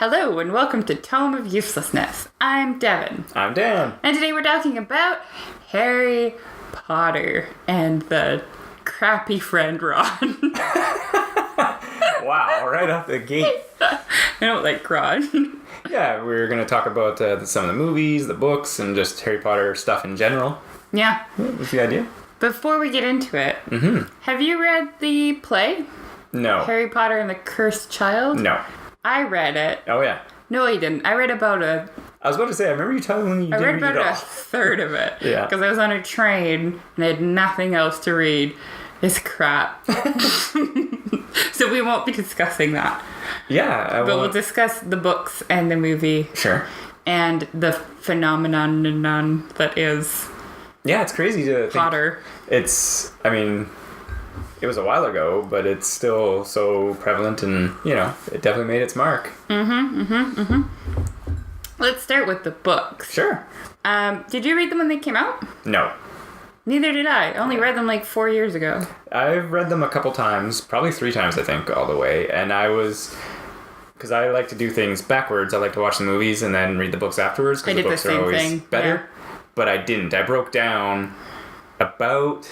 Hello and welcome to Tome of Uselessness. I'm Devin. I'm Dan. And today we're talking about Harry Potter and the crappy friend Ron. Wow, right off the gate. I don't like Ron. Yeah, we're going to talk about some of the movies, the books, and just Harry Potter stuff in general. Yeah. What's the idea? Before we get into it, have you read the play? No. Harry Potter and the Cursed Child? No. I read it. Oh, yeah. No, I didn't. I read about I was about to say, I remember you telling me you didn't read read it about all. a third of it. Yeah. Because I was on a train and I had nothing else to read. It's crap. So we won't be discussing that. Yeah. But we'll discuss the books and the movie. Sure. And the phenomenon that is Yeah, it's crazy to think. Potter. It's, I mean, it was a while ago, but it's still so prevalent and, it definitely made its mark. Let's start with the books. Sure. Did you read them when they came out? No. Neither did I. I only read them like 4 years ago. I've read them a couple times, probably 3 times, I think, all the way. And because I like to do things backwards. I like to watch the movies and then read the books afterwards I because did the the books are same always thing. better. Yeah. But I didn't. I broke down about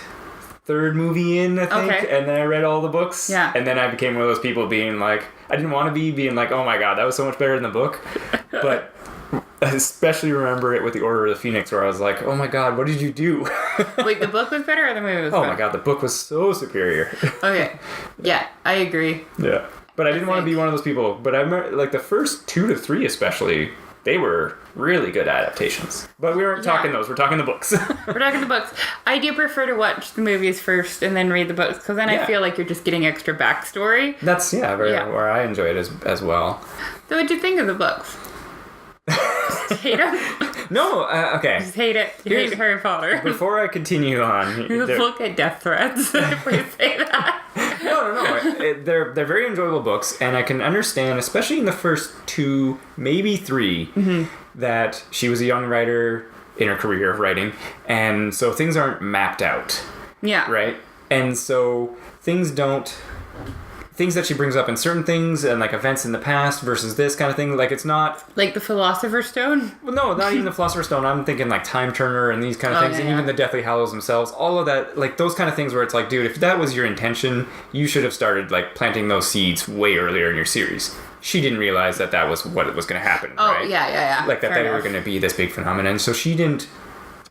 third movie in, I think, Okay. and then I read all the books. Yeah. And then I became one of those people being like, I didn't want to being like, oh my god, that was so much better than the book. But I especially remember it with the Order of the Phoenix, where I was like, oh my god, what did you do? Wait, the book was better or the movie was Oh better? my god, the book was so superior. Okay. Yeah, I agree. Yeah. But I didn't want to think. be one of those people. But I remember, like, the first 2 to 3 especially, they were really good adaptations. But we weren't talking those. We're talking the books. We're talking the books. I do prefer to watch the movies first and then read the books, because then I Yeah. feel like you're just getting extra backstory. That's, where I enjoy it as well. So what'd you think of the books? Just hate them? No, okay. Just hate it. You hate Harry Potter. Before I continue on... You look at death threats if we say that. No. They're very enjoyable books, and I can understand, especially in the first 2, maybe 3, that she was a young writer in her career of writing, and so things aren't mapped out, Yeah. right? And so things that she brings up in certain things and like events in the past versus this kind of thing, like it's not... Like the Philosopher's Stone? Well, no, not even the Philosopher's Stone. I'm thinking like Time Turner and these kind of things, and even the Deathly Hallows themselves. All of that, like those kind of things where it's like, dude, if that was your intention, you should have started like planting those seeds way earlier in your series. She didn't realize that was what was going to happen, Oh, right? yeah. Like that Fair they were enough. going to be this big phenomenon. So she didn't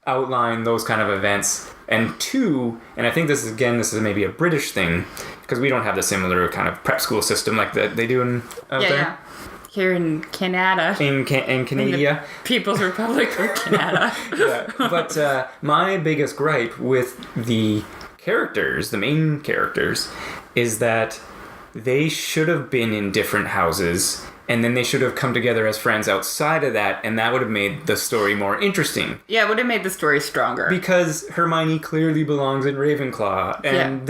outline those kind of events. And 2, and I think this is maybe a British thing, because we don't have the similar kind of prep school system like that they do out there. Yeah. Here in Canada. In Canada. People's Republic of Canada. Yeah. But my biggest gripe with the characters, the main characters, is that they should have been in different houses, and then they should have come together as friends outside of that, and that would have made the story more interesting. Yeah, it would have made the story stronger. Because Hermione clearly belongs in Ravenclaw, and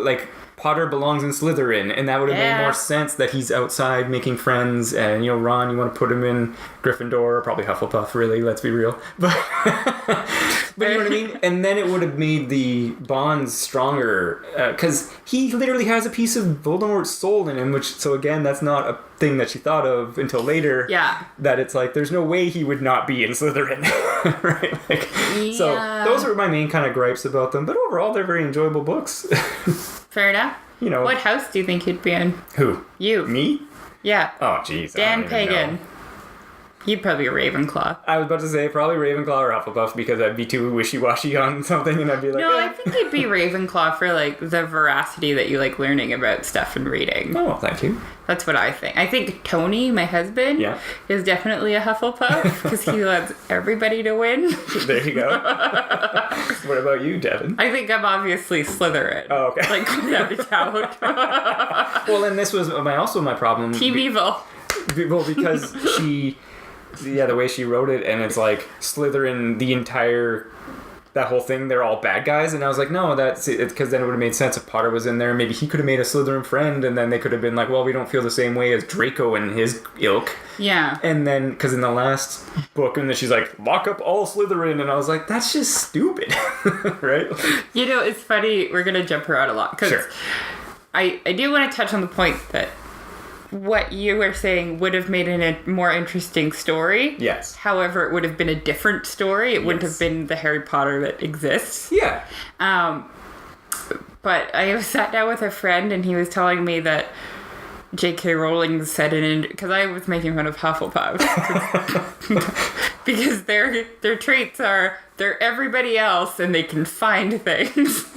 like Potter belongs in Slytherin, and that would have made more sense that he's outside making friends, and Ron, you want to put him in Gryffindor, or probably Hufflepuff, really, let's be real. But you know what I mean? And then it would have made the bonds stronger, because he literally has a piece of Voldemort's soul in him, so again, that's not a thing that she thought of until later. Yeah. That it's like, there's no way he would not be in Slytherin. Right? So those are my main kind of gripes about them, but overall, they're very enjoyable books. Fair enough. What house do you think you'd be in? Who? You. Me? Yeah. Oh, jeez. Dan Pagan. You'd probably be a Ravenclaw. I was about to say probably Ravenclaw or Hufflepuff, because I'd be too wishy-washy on something, and I'd be like, No, I think you'd be Ravenclaw for like the veracity that you like learning about stuff and reading. Oh, thank you. That's what I think. I think Tony, my husband, is definitely a Hufflepuff because he wants everybody to win. There you go. What about you, Devin? I think I'm obviously Slytherin. Oh, okay. Like, without a doubt. Well, and this was my problem. Team Evil. Well, because the way she wrote it, and it's like Slytherin, that whole thing, they're all bad guys, and I was like, no, that's it, because then it would have made sense if Potter was in there. Maybe he could have made a Slytherin friend, and then they could have been like, well, we don't feel the same way as Draco and his ilk. Yeah. And then, because in the last book, and then she's like, lock up all Slytherin, and I was like, that's just stupid. Right? It's funny, we're going to jump her out a lot, because Sure. I do want to touch on the point that what you were saying would have made it a more interesting story. Yes. However, it would have been a different story. It wouldn't have been the Harry Potter that exists. Yeah. But I sat down with a friend and he was telling me that J.K. Rowling said it in... Because I was making fun of Hufflepuff. Because their traits are... They're everybody else and they can find things.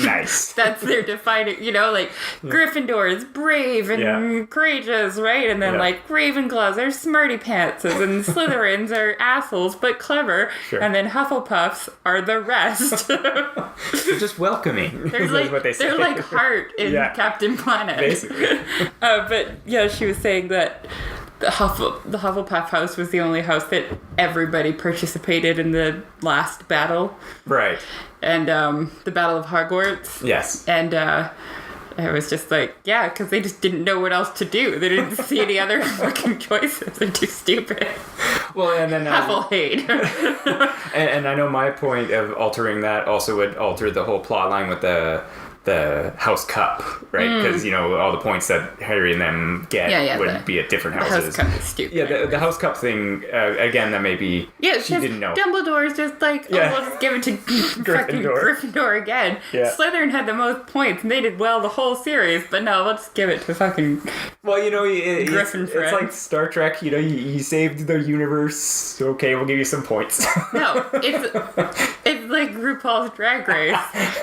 Nice. That's their defining... You know, like, Gryffindor is brave and courageous, right? And then, like, Ravenclaws are smarty pantses and Slytherins are assholes but clever. Sure. And then Hufflepuffs are the rest. They're just welcoming. They're like, what they say. They're like Heart in Captain Planet. Basically. But yeah, she was saying that the Hufflepuff house was the only house that everybody participated in the last battle. Right. And the Battle of Hogwarts. Yes. And I was just like, yeah, because they just didn't know what else to do. They didn't see any other fucking choices. They're too stupid. Well, and then... Huffle-hate. and I know my point of altering that also would alter the whole plot line with the House Cup, right? Because, you know, all the points that Harry and them get would be at different houses. The House Cup is stupid. Yeah, the House Cup thing, again, that may be... Yeah, she didn't know. Dumbledore's just like, we'll just give it to fucking Gryffindor again. Yeah. Slytherin had the most points, and they did well the whole series, but no, let's give it to fucking Well, you know, Griffin it's like Star Trek, you know, you saved the universe, okay, we'll give you some points. No, it's like RuPaul's Drag Race,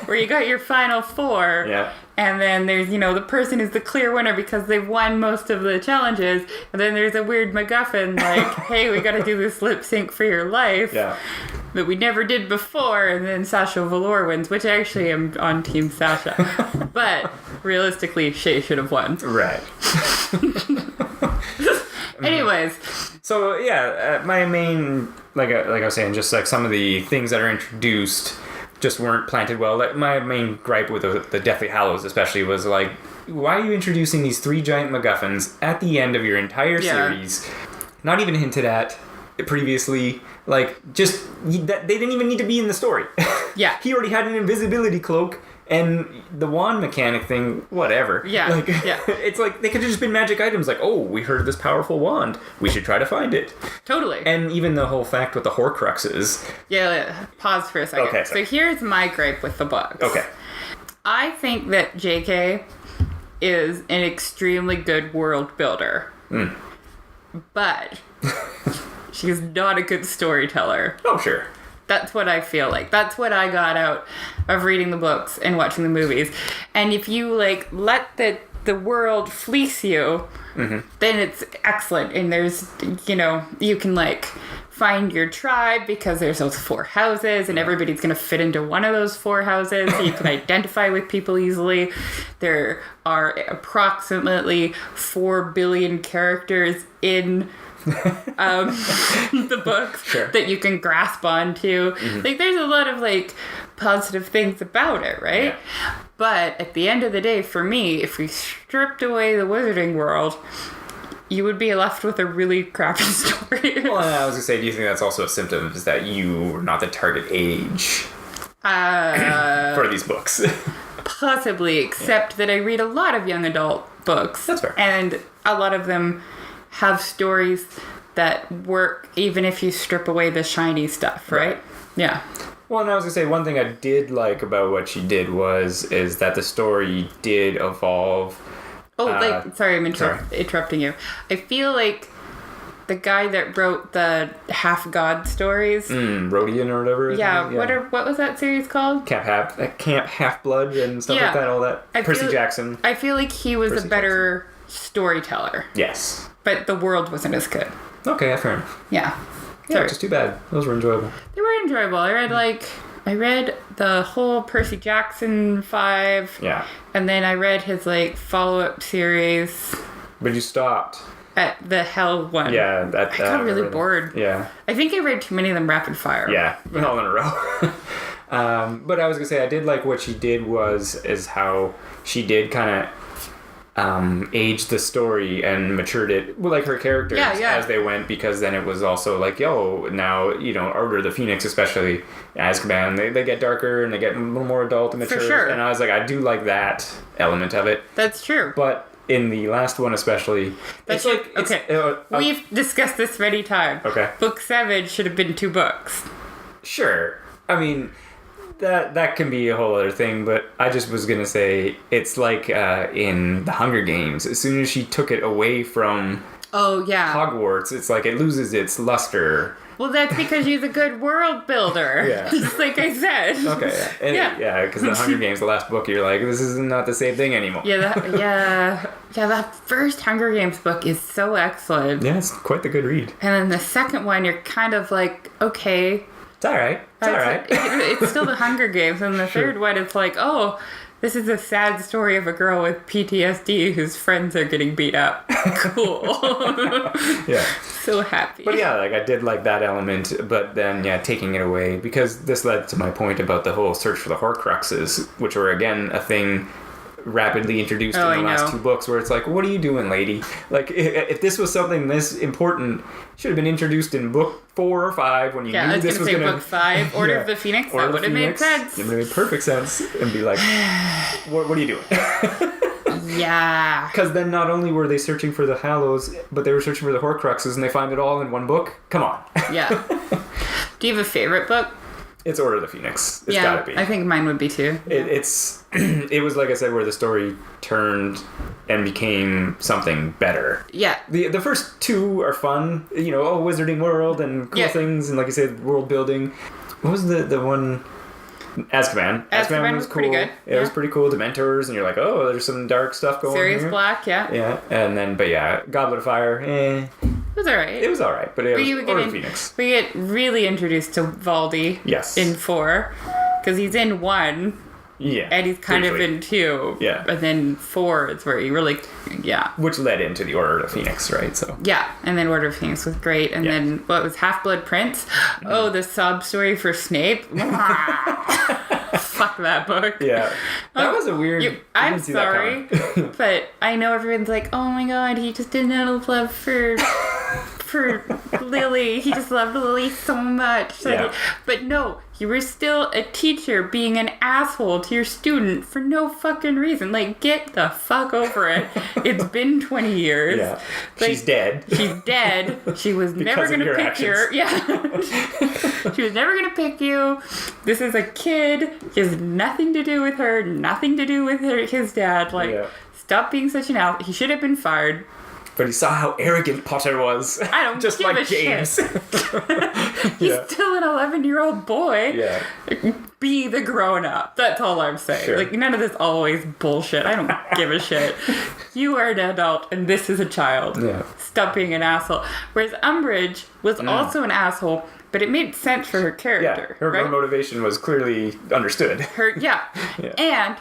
where you got your final four. Yeah. And then there's, you know, the person who's the clear winner because they've won most of the challenges. And then there's a weird MacGuffin like, hey, we got to do this lip sync for your life. Yeah. That we never did before. And then Sasha Velour wins, which I actually am on Team Sasha. But realistically, Shay should have won. Right. Anyways. So, yeah, my main, like I was saying, just like some of the things that are introduced just weren't planted well. Like, my main gripe with the Deathly Hallows especially was like, why are you introducing these 3 giant MacGuffins at the end of your entire series? Not even hinted at previously. Like, just, they didn't even need to be in the story. Yeah. He already had an invisibility cloak. And the wand mechanic thing, whatever. Yeah. Like, it's like they could have just been magic items. Like, oh, we heard of this powerful wand. We should try to find it. Totally. And even the whole fact with the Horcruxes. Yeah. Pause for a second. Okay. So here's my gripe with the books. Okay. I think that J.K. is an extremely good world builder. But she's not a good storyteller. Oh, sure. That's what I feel like. That's what I got out of reading the books and watching the movies. And if you, like, let the world fleece you, then it's excellent. And there's, you know, you can, like, find your tribe because there's those 4 houses and everybody's going to fit into one of those 4 houses. So you can identify with people easily. There are approximately 4 billion characters in... the books that you can grasp onto. Like, there's a lot of, like, positive things about it, right? Yeah. But at the end of the day, for me, if we stripped away the wizarding world, you would be left with a really crappy story. Well, I was gonna say, do you think that's also a symptom is that you are not the target age for these books? Possibly, except that I read a lot of young adult books. That's fair. And a lot of them have stories that work even if you strip away the shiny stuff, right? Yeah. Well, and I was going to say, one thing I did like about what she did is that the story did evolve. Oh, sorry, I'm interrupting you. I feel like the guy that wrote the half-god stories... Rodian or whatever. Yeah, what was that series called? Camp Half-Blood and stuff like that, all that. Percy Jackson. I feel like he was a better storyteller. Yes. But the world wasn't as good. Okay, fair enough. Yeah. Yeah, which is too bad. Those were enjoyable. They were enjoyable. I read the whole Percy Jackson 5. Yeah. And then I read his, like, follow-up series. But you stopped. At the Hell one. Yeah. I got really bored. Yeah. I think I read too many of them rapid fire. Yeah. All in a row. But I was going to say, I did like what she did is how she did kind of aged the story and matured it, well, like her characters as they went, because then it was also like, now, you know, Order of the Phoenix, especially Azkaban, they get darker and they get a little more adult and mature. For sure. And I was like, I do like that element of it. That's true. But in the last one especially, it's like... We've discussed this many times. Okay. Book 7 should have been 2 books. Sure. I mean, that can be a whole other thing, but I just was going to say, it's like in The Hunger Games. As soon as she took it away from Hogwarts, it's like it loses its luster. Well, that's because she's a good world builder. Yeah. Just like I said. Okay. Yeah, because The Hunger Games, the last book, you're like, this is not the same thing anymore. Yeah, that first Hunger Games book is so excellent. Yeah, it's quite the good read. And then the second one, you're kind of like, okay. It's all right. It's still The Hunger Games. And the third one, it's like, oh, this is a sad story of a girl with PTSD whose friends are getting beat up. Cool. Yeah. So happy. But yeah, like I did like that element, but then taking it away, because this led to my point about the whole search for the Horcruxes, which were again a thing rapidly introduced in the last 2 books, where it's like, what are you doing, lady? Like, if this was something this important, it should have been introduced in book 4 or 5 when you knew this was going to... book 5, Order of the Phoenix, that would have made sense. It would have made perfect sense, and be like, what are you doing? Yeah. Because then not only were they searching for the Hallows, but they were searching for the Horcruxes, and they find it all in one book? Come on. Yeah. Do you have a favorite book? It's Order of the Phoenix. It's gotta be. I think mine would be too. It was, like I said, where the story turned and became something better. Yeah. The first 2 are fun. Wizarding world and cool things, and like I said, world building. What was the one... Azkaban. Azkaban was cool. Pretty good. It was pretty cool. Dementors, and you're like, oh, there's some dark stuff going on here. Sirius Black, yeah. Yeah, and then, Goblet of Fire, It was alright. It was alright, but it was Order of Phoenix. We get really introduced to Valdi. Yes. In 4. Because he's in 1. Yeah. And he's kind of in 2. Yeah. But then 4 is where he really... Yeah. Which led into the Order of Phoenix, right? So. Yeah. And then Order of Phoenix was great. And then, what was Half-Blood Prince? Oh, the sob story for Snape? Fuck that book. Yeah. That was a weird... I'm sorry, but I know everyone's like, oh my god, he just didn't have love for Lily. He just loved Lily so much. But no, you were still a teacher being an asshole to your student for no fucking reason. Like, get the fuck over it. It's been 20 years. Yeah. Like, she's dead. She's dead. She was never going to pick you. Yeah. She was never going to pick you. This is a kid. He has nothing to do with her. Nothing to do with his dad. Like, stop being such an asshole. He should have been fired. But he saw how arrogant Potter was. I don't just give like a James. Shit. He's still an 11-year-old boy. Yeah. Be the grown-up. That's all I'm saying. Sure. Like, none of this always bullshit. I don't give a shit. You are an adult, and this is a child. Yeah. Stop being an asshole. Whereas Umbridge was also an asshole, but it made sense for her character. Yeah, her motivation was clearly understood. And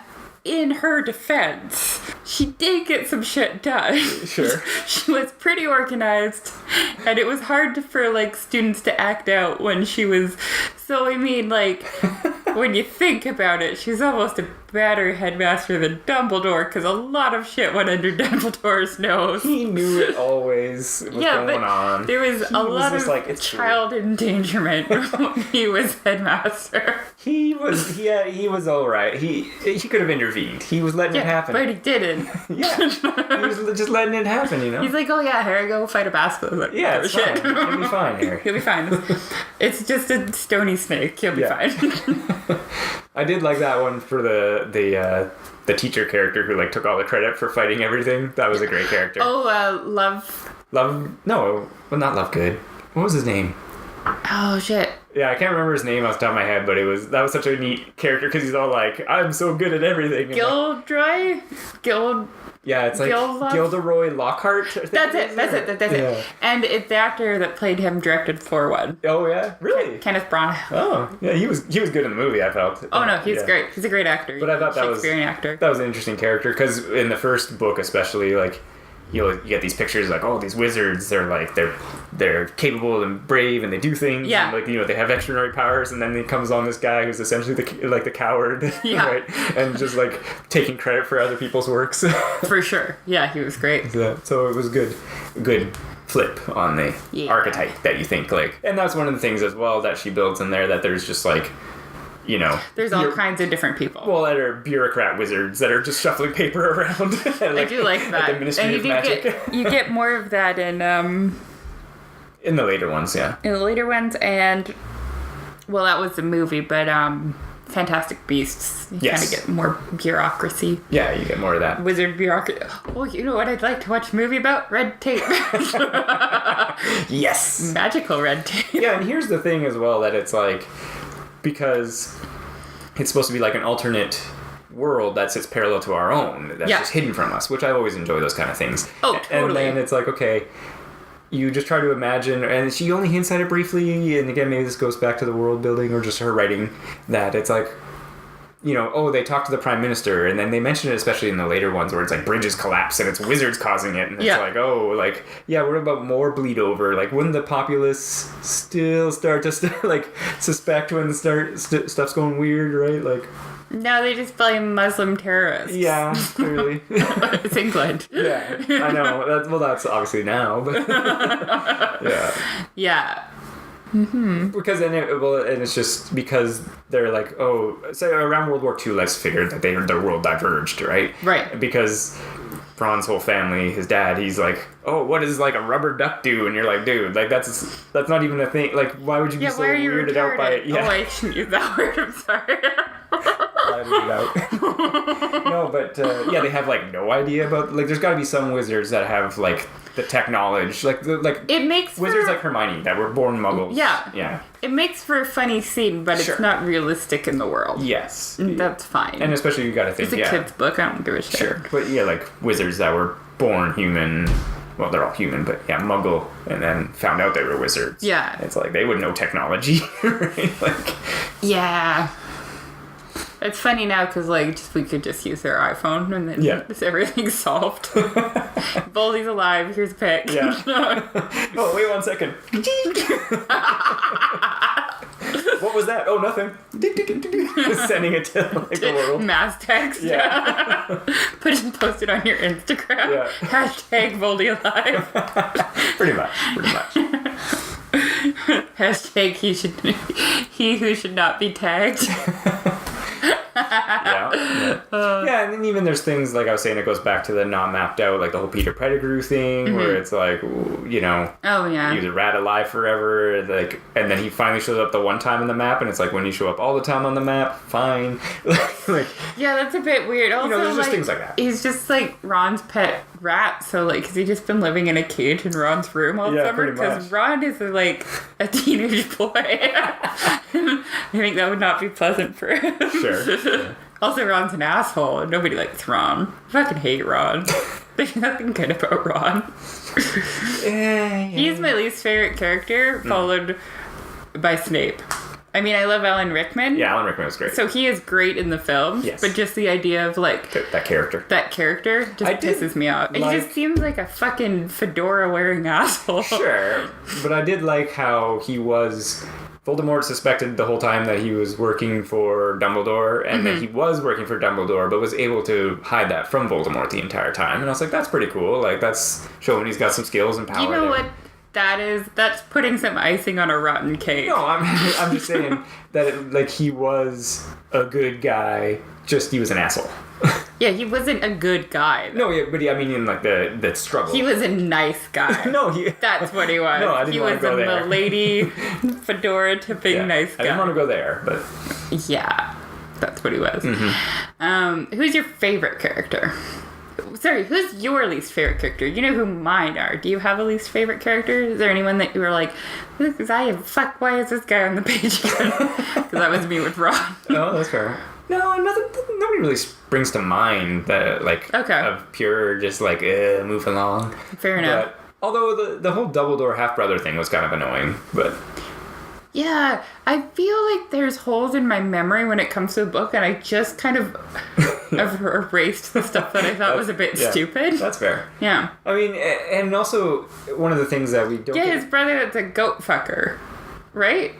in her defense, she did get some shit done. Sure. She was pretty organized, and it was hard for students to act out when she was. So I mean, when you think about it, she's almost a better headmaster than Dumbledore, because a lot of shit went under Dumbledore's nose. He knew it always was going on. There was a lot of child endangerment when he was headmaster. He was all right. He could have intervened. He was letting it happen. But he didn't. Yeah. He was just letting it happen, He's like, oh yeah, Harry, go fight a basilisk. Like, yeah, it's fine. He'll be fine, Harry. He'll be fine. It's just a stony snake. He'll be fine. I did like that one for the teacher character who took all the credit for fighting everything. That was a great character. Oh, Love. No, well, not Lovegood. What was his name? Oh shit. Yeah, I can't remember his name off the top of my head, but that was such a neat character because he's all like, I'm so good at everything. Gilderoy? Yeah, it's like Gilderoy Lockhart. That's it. And it's the actor that played him directed 4-1. Oh yeah, really? Kenneth Branagh. Oh yeah, he was good in the movie. I felt. Oh no, he's great. He's a great actor. But I thought that was actor. That was an interesting character because in the first book, especially you get these pictures these wizards. They're capable and brave and they do things. Yeah. And, they have extraordinary powers. And then comes along this guy who's essentially the coward. Yeah. Right? And just taking credit for other people's works. For sure. Yeah, he was great. So it was good flip on the archetype that you think and that's one of the things as well that she builds in there, that there's just you know, there's all kinds of different people. Well, that are bureaucrat wizards that are just shuffling paper around. I do like that. At the Ministry of Magic. You get more of that in the later ones, yeah. In the later ones, and well, that was the movie, but Fantastic Beasts, you kind of get more bureaucracy. Yeah, you get more of that. Wizard bureaucracy. Oh, you know what I'd like to watch a movie about? Red tape. Yes. Magical red tape. Yeah, and here's the thing as well, that it's like, because it's supposed to be like an alternate world that sits parallel to our own, that's just hidden from us, which I always enjoy those kind of things. Oh, totally. And then it's like, okay, you just try to imagine, and she only hints at it briefly, and again, maybe this goes back to the world building or just her writing, that it's like, you know, oh, they talk to the prime minister, and then they mention it, especially in the later ones, where it's like bridges collapse and it's wizards causing it, and it's like, oh, like, yeah, what about more bleed over? Like, wouldn't the populace still start to like suspect when stuff's going weird, right? Like, no, they just blame Muslim terrorists. Yeah, clearly. It's England. Yeah, I know. That's obviously now, but yeah. Yeah. Mm-hmm. Because and it's just because they're like, oh, say around World War II, let's figure that their world diverged, right? Right. Because Ron's whole family, his dad, he's like, oh, what does like a rubber duck do? And you're like, dude, like that's not even a thing. Like, why would you be so weirded out by it? Yeah. Oh, I shouldn't use that word. I'm sorry. No, but they have like no idea about, like, there's got to be some wizards that have like the tech knowledge, like it makes wizards like Hermione that were born muggles. Yeah. It makes for a funny scene, but it's not realistic in the world. Yes, that's fine. And especially you got to think, it's a kid's book. I don't give a shit. Sure, but yeah, like wizards that were born human. Well, they're all human, but yeah, muggle, and then found out they were wizards. Yeah, it's like they would know technology, right? Like, yeah. It's funny now because, like, we could just use their iPhone and then everything's solved. Boldy's alive. Here's a pic. Yeah. Oh, wait 1 second. What was that? Oh, nothing. Sending it to like the world. Mass text. Yeah. Post it on your Instagram. Yeah. Hashtag Boldy alive. Pretty much. Hashtag he who should not be tagged. Yeah, and then even there's things like I was saying, it goes back to the not mapped out, like the whole Peter Pettigrew thing, where it's like, you know, he's a rat alive forever, like, and then he finally shows up the one time on the map, and it's like, when you show up all the time on the map, fine. Like, yeah, that's a bit weird. Also, you know, there's just things like that. He's just like Ron's pet rat, so like, has he just been living in a cage in Ron's room all summer? Because Ron is like a teenage boy. I think that would not be pleasant for him. Sure. Also, Ron's an asshole, and nobody likes Ron. I fucking hate Ron. There's nothing good about Ron. He's my least favorite character, followed by Snape. I mean, I love Alan Rickman. Yeah, Alan Rickman was great. So he is great in the film, but just the idea of, like... That character just pisses me off. He just seems like a fucking fedora-wearing asshole. Sure, but I did like how he was... Voldemort suspected the whole time that he was working for Dumbledore, and that he was working for Dumbledore, but was able to hide that from Voldemort the entire time. And I was like, that's pretty cool. Like, that's showing he's got some skills and power. You know what that is? That's putting some icing on a rotten cake. No, I'm just saying that he was a good guy, just he was an asshole. Yeah, he wasn't a good guy. Though. No, yeah, but I mean in like the struggle. He was a nice guy. That's what he was. No, I didn't want to go there. He was a milady, fedora tipping nice guy. I didn't want to go there, but yeah, that's what he was. Who's your favorite character? Sorry, who's your least favorite character? You know who mine are. Do you have a least favorite character? Is there anyone that you were like, why is this guy on the page again? Because that was me with Ron. Oh, that's fair. No, nobody really springs to mind that, of pure, just move along. Fair enough. But, although the whole Dumbledore half-brother thing was kind of annoying, but... Yeah, I feel like there's holes in my memory when it comes to the book, and I just kind of erased the stuff that I thought was a bit stupid. That's fair. Yeah. I mean, and also, one of the things that we don't... Yeah, his brother that's a goat fucker, right?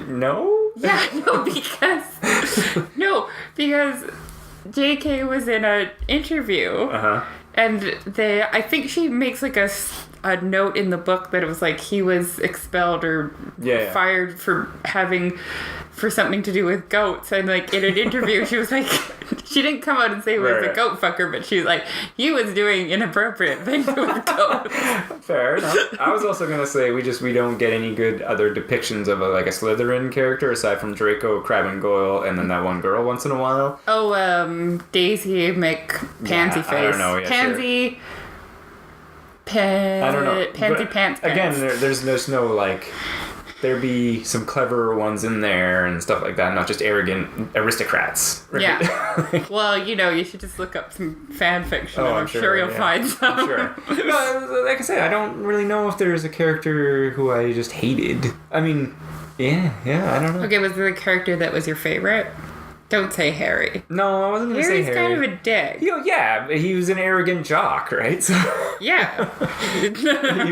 No? Yeah, because JK was in an interview, and I think she makes a note in the book that it was like he was expelled or fired for having for something to do with goats. And like in an interview, she was like, she didn't come out and say he was a goat fucker, but she was like, he was doing inappropriate things with goats. Fair enough. I was also gonna say we don't get any good other depictions of a Slytherin character aside from Draco, Crabbe and Goyle, and then that one girl once in a while. Oh, Daisy McPansy face. I don't know. Yeah, Pansy. Sure. I don't know. Pansy pants. Again, there's no like. There be some clever ones in there and stuff like that, not just arrogant aristocrats. Right? Yeah. Well, you should just look up some fan fiction, and I'm sure you'll find some. I'm sure. No, like I said, I don't really know if there's a character who I just hated. I mean, yeah, I don't know. Okay, was there a character that was your favorite? Don't say Harry. No, I wasn't going to say Harry. Harry's kind of a dick. Yeah, he was an arrogant jock, right? So yeah. He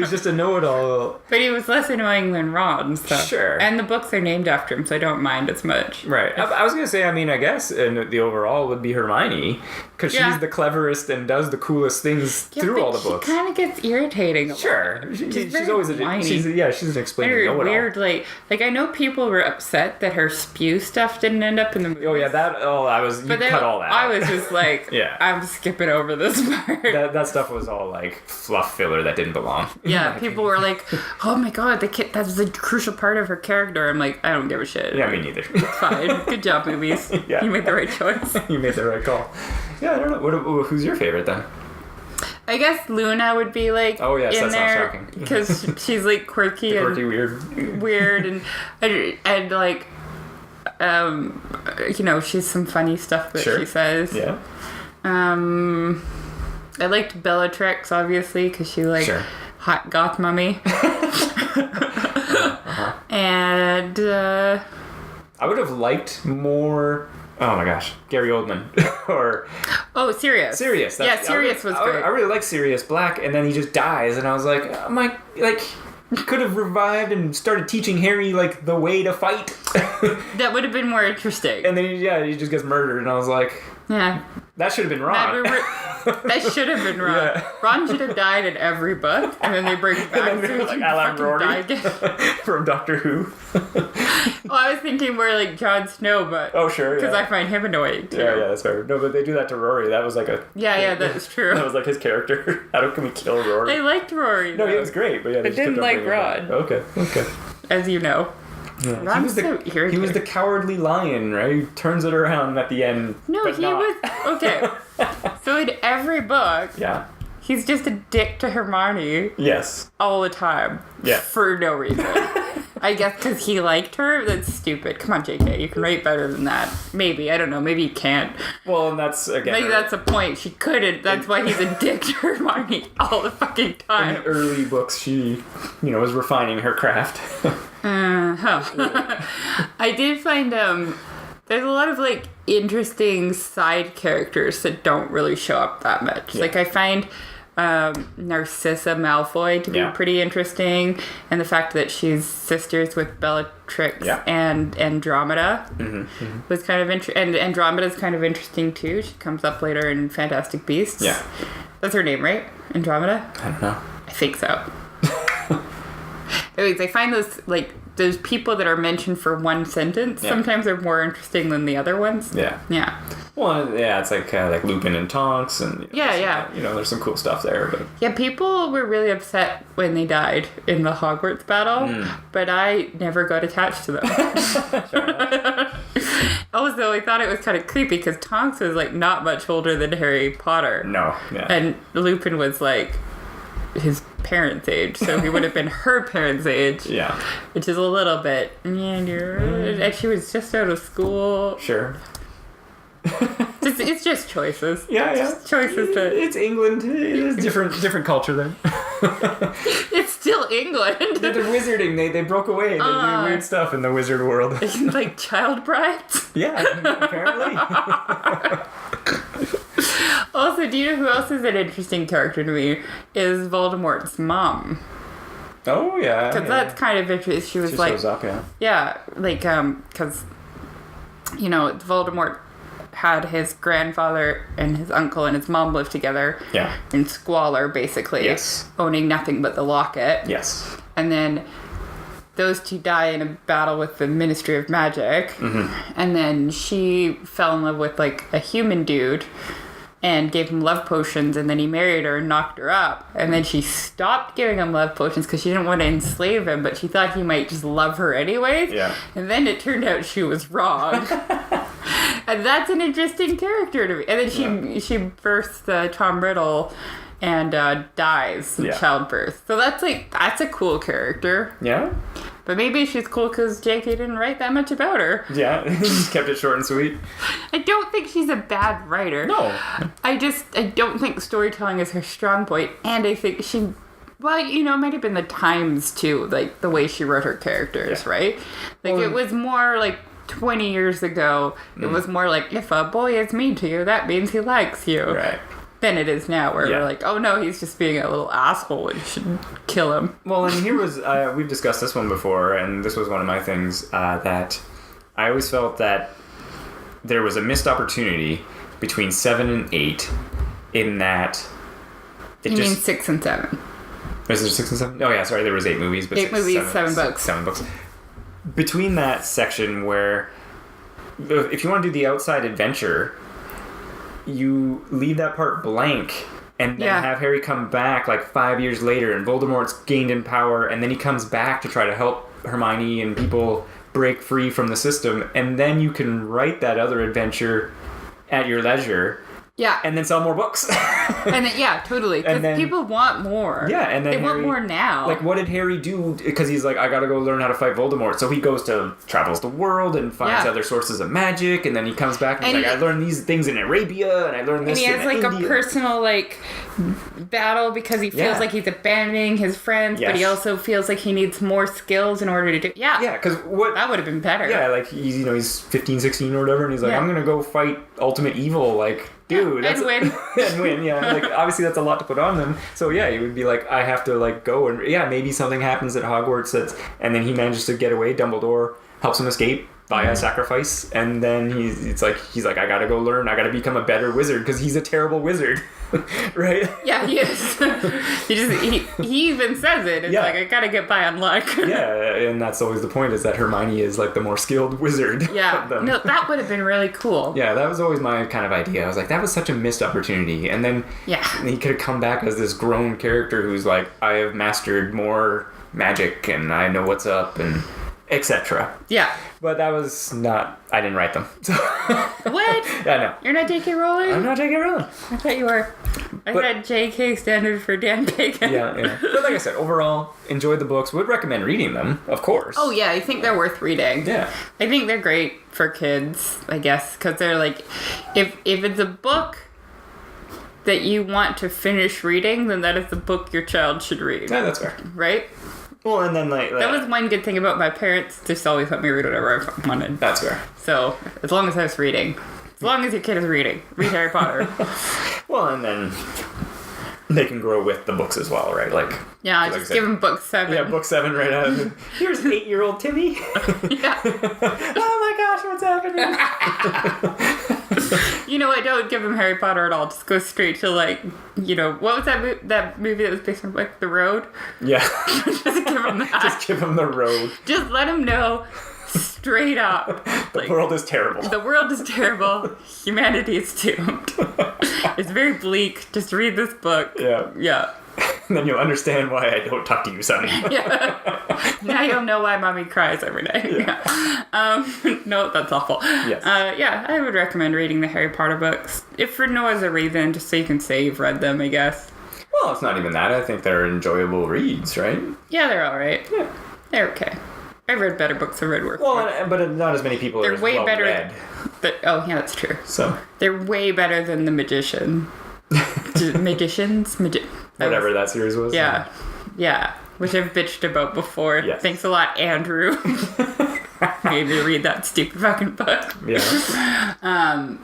was just a know-it-all. But he was less annoying than Ron and stuff. Sure. And the books are named after him, so I don't mind as much. Right. I was going to say, I guess the overall would be Hermione, because she's the cleverest and does the coolest things through all the books. She kind of gets irritating a lot. Sure. She's always whiny. She's an explaining know-it-all. Weird, like I know people were upset that her spew stuff didn't end up in the movie. Oh, yeah, cut all that. I was just like, yeah. I'm skipping over this part. That stuff was all like fluff filler that didn't belong. Yeah, people were like, oh my god, that was a crucial part of her character. I'm like, I don't give a shit. Yeah, me neither. It's fine. Good job, movies. Yeah. You made the right choice. You made the right call. Yeah, I don't know. Who's your favorite then? I guess Luna would be like in there not shocking. Because she's like quirky, weird, and like she's some funny stuff that she says. Yeah. I liked Bellatrix obviously because she hot goth mummy. And I would have liked more. Oh my gosh, Gary Oldman or Sirius. Sirius. Sirius was great. I really like Sirius Black, and then he just dies, and I was like, you could have revived and started teaching Harry the way to fight. That would have been more interesting. And then he just gets murdered, and I was like, yeah, that should have been Ron. That should have been Ron. Yeah. Ron should have died in every book, and then they bring it back like Alan Rory from Doctor Who. I was thinking more like Jon Snow, but because I find him annoying too. Yeah, that's fair. No, but they do that to Rory. That was like a that's true. That was like his character. How can we kill Rory? I liked Rory. No, he was great, but I didn't like Ron. Okay. As you know. Yeah. He was the cowardly lion, right? He turns it around at the end. No, was okay. So in every book, he's just a dick to Hermione. Yes. All the time. Yeah. For no reason. I guess because he liked her. That's stupid. Come on, JK. You can write better than that. Maybe. I don't know. Maybe you can't. Well, and that's, again... Maybe that's a point. She couldn't. That's why he's a dick to Hermione all the fucking time. In the early books, she, was refining her craft. I did find, there's a lot of, interesting side characters that don't really show up that much. Yeah. I find... Narcissa Malfoy to be pretty interesting, and the fact that she's sisters with Bellatrix and Andromeda was kind of interesting, and Andromeda's kind of interesting too. She comes up later in Fantastic Beasts. Yeah, that's her name, right? Andromeda? I don't know. I think so. Anyways, I find those people that are mentioned for one sentence sometimes are more interesting than the other ones. Yeah. Well, it's like Lupin and Tonks, and there's some cool stuff there. But people were really upset when they died in the Hogwarts battle, but I never got attached to them. Also, I thought it was kind of creepy because Tonks was not much older than Harry Potter. No, and Lupin was his parents' age, so he would have been her parents' age. Yeah, which is a little bit. And she was just out of school. Sure. It's just choices. Yeah. Just choices It's England. It's different culture then. It's still England. They're wizarding. They broke away. They do weird stuff in the wizard world. Like child brides? Yeah, apparently. Also, do you know who else is an interesting character to me? Is Voldemort's mom. Oh, yeah. Because that's kind of interesting. She was shows up, because, Voldemort had his grandfather and his uncle and his mom live together. Yeah. In squalor, basically. Yes. Owning nothing but the locket. Yes. And then those two die in a battle with the Ministry of Magic. And then she fell in love with, like, a human dude and gave him love potions, and then he married her and knocked her up. And then she stopped giving him love potions because she didn't want to enslave him, but she thought he might just love her anyways. Yeah. And then it turned out she was wrong. And that's an interesting character to me. And then she births Tom Riddle and dies in childbirth. So that's a cool character. Yeah? But maybe she's cool because J.K. didn't write that much about her. Yeah, just kept it short and sweet. I don't think she's a bad writer. No. I don't think storytelling is her strong point. And I think she, well, you know, it might have been the times too, like the way she wrote her characters, right? Like it was more like 20 years ago, it was more like, if a boy is mean to you, that means he likes you. Right. Than it is now, where we're like, oh no, he's just being a little asshole and you should kill him. Well, and here was, we've discussed this one before, and this was one of my things, that I always felt that there was a missed opportunity between 7 and 8 in that You mean 6 and 7? Is there 6 and 7? Oh yeah, sorry, there was 8 movies, but 8 movies, 7 books. 7 books. Between that section where, if you want to do the outside adventure, you leave that part blank and then have Harry come back like 5 years later and Voldemort's gained in power and then he comes back to try to help Hermione and people break free from the system, and then you can write that other adventure at your leisure. Yeah. And then sell more books. And then, totally. Because people want more. Yeah, and then they want more now. Like, what did Harry do? Because he's like, I gotta go learn how to fight Voldemort. So he travels the world and finds other sources of magic, and then he comes back and he's like, I learned these things in Arabia, and I learned this in India. And he has, a personal, battle because he feels like he's abandoning his friends, but he also feels like he needs more skills in order to do... Yeah. Yeah, because that would have been better. Yeah, like, he's 15, 16 or whatever, and he's like, I'm gonna go fight ultimate evil, like... Dude, that's win. And win, yeah. Like, obviously that's a lot to put on them. So yeah, he would be like, I have to go and maybe something happens at Hogwarts and then he manages to get away. Dumbledore helps him escape via sacrifice, and then he's like, I gotta go learn. I gotta become a better wizard because he's a terrible wizard, right? Yeah, he is. he even says it. It's like, I gotta get by on luck. Yeah, and that's always the point, is that Hermione is like the more skilled wizard. Yeah, no, that would have been really cool. Yeah, that was always my kind of idea. I was like, that was such a missed opportunity. And then he could have come back as this grown character who's like, I have mastered more magic and I know what's up and etc. Yeah. But that was not... I didn't write them. What? Yeah, no. You're not J.K. Rowling? I'm not J.K. Rowling. I thought you were. I thought J.K. standard for Dan Bacon. Yeah. But like I said, overall, enjoyed the books. Would recommend reading them, of course. Oh, yeah. I think they're worth reading. Yeah. I think they're great for kids, I guess, because they're like... If it's a book that you want to finish reading, then that is the book your child should read. Yeah, that's fair. Right? Well, and then that was one good thing about my parents. Just always let me read whatever I wanted. That's fair. So, as long as I was reading. As long as your kid is reading. Read Harry Potter. Well, and then they can grow with the books as well, right? Just give them book 7. Yeah, book 7 right out of it. Here's 8-year-old Timmy. Yeah. Oh my gosh, what's happening? You know what? Don't give him Harry Potter at all. Just go straight to what was that movie that was based on The Road? Yeah. Just give him that. Just give him The Road. Just let him know straight up. The world is terrible. The world is terrible. Humanity is doomed. It's very bleak. Just read this book. Yeah. Yeah. And then you'll understand why I don't talk to you, son. Yeah. Now you'll know why mommy cries every day. Yeah. No, that's awful. Yes. I would recommend reading the Harry Potter books. If for no other reason, just so you can say you've read them, I guess. Well, it's not even that. I think they're enjoyable reads, right? Yeah, they're alright. Yeah. They're okay. I've read better books than Redworth. Well, but not as many people they're are way better. read. Oh, yeah, that's true. So they're way better than The Magician. Magicians? Whatever that series was. Yeah. Yeah. Which I've bitched about before. Yes. Thanks a lot, Andrew. Made me read that stupid fucking book. Yeah.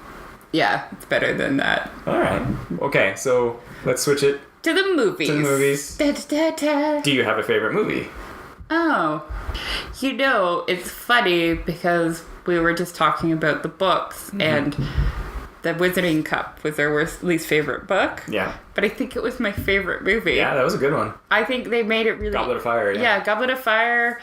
Yeah, it's better than that. Alright. Okay, so let's switch it to the movies. Da, da, da, da. Do you have a favorite movie? Oh. It's funny because we were just talking about the books and The Wizarding Cup was our least favorite book. Yeah. But I think it was my favorite movie. Yeah, that was a good one. I think they made it really... Goblet of Fire, yeah. Yeah, Goblet of Fire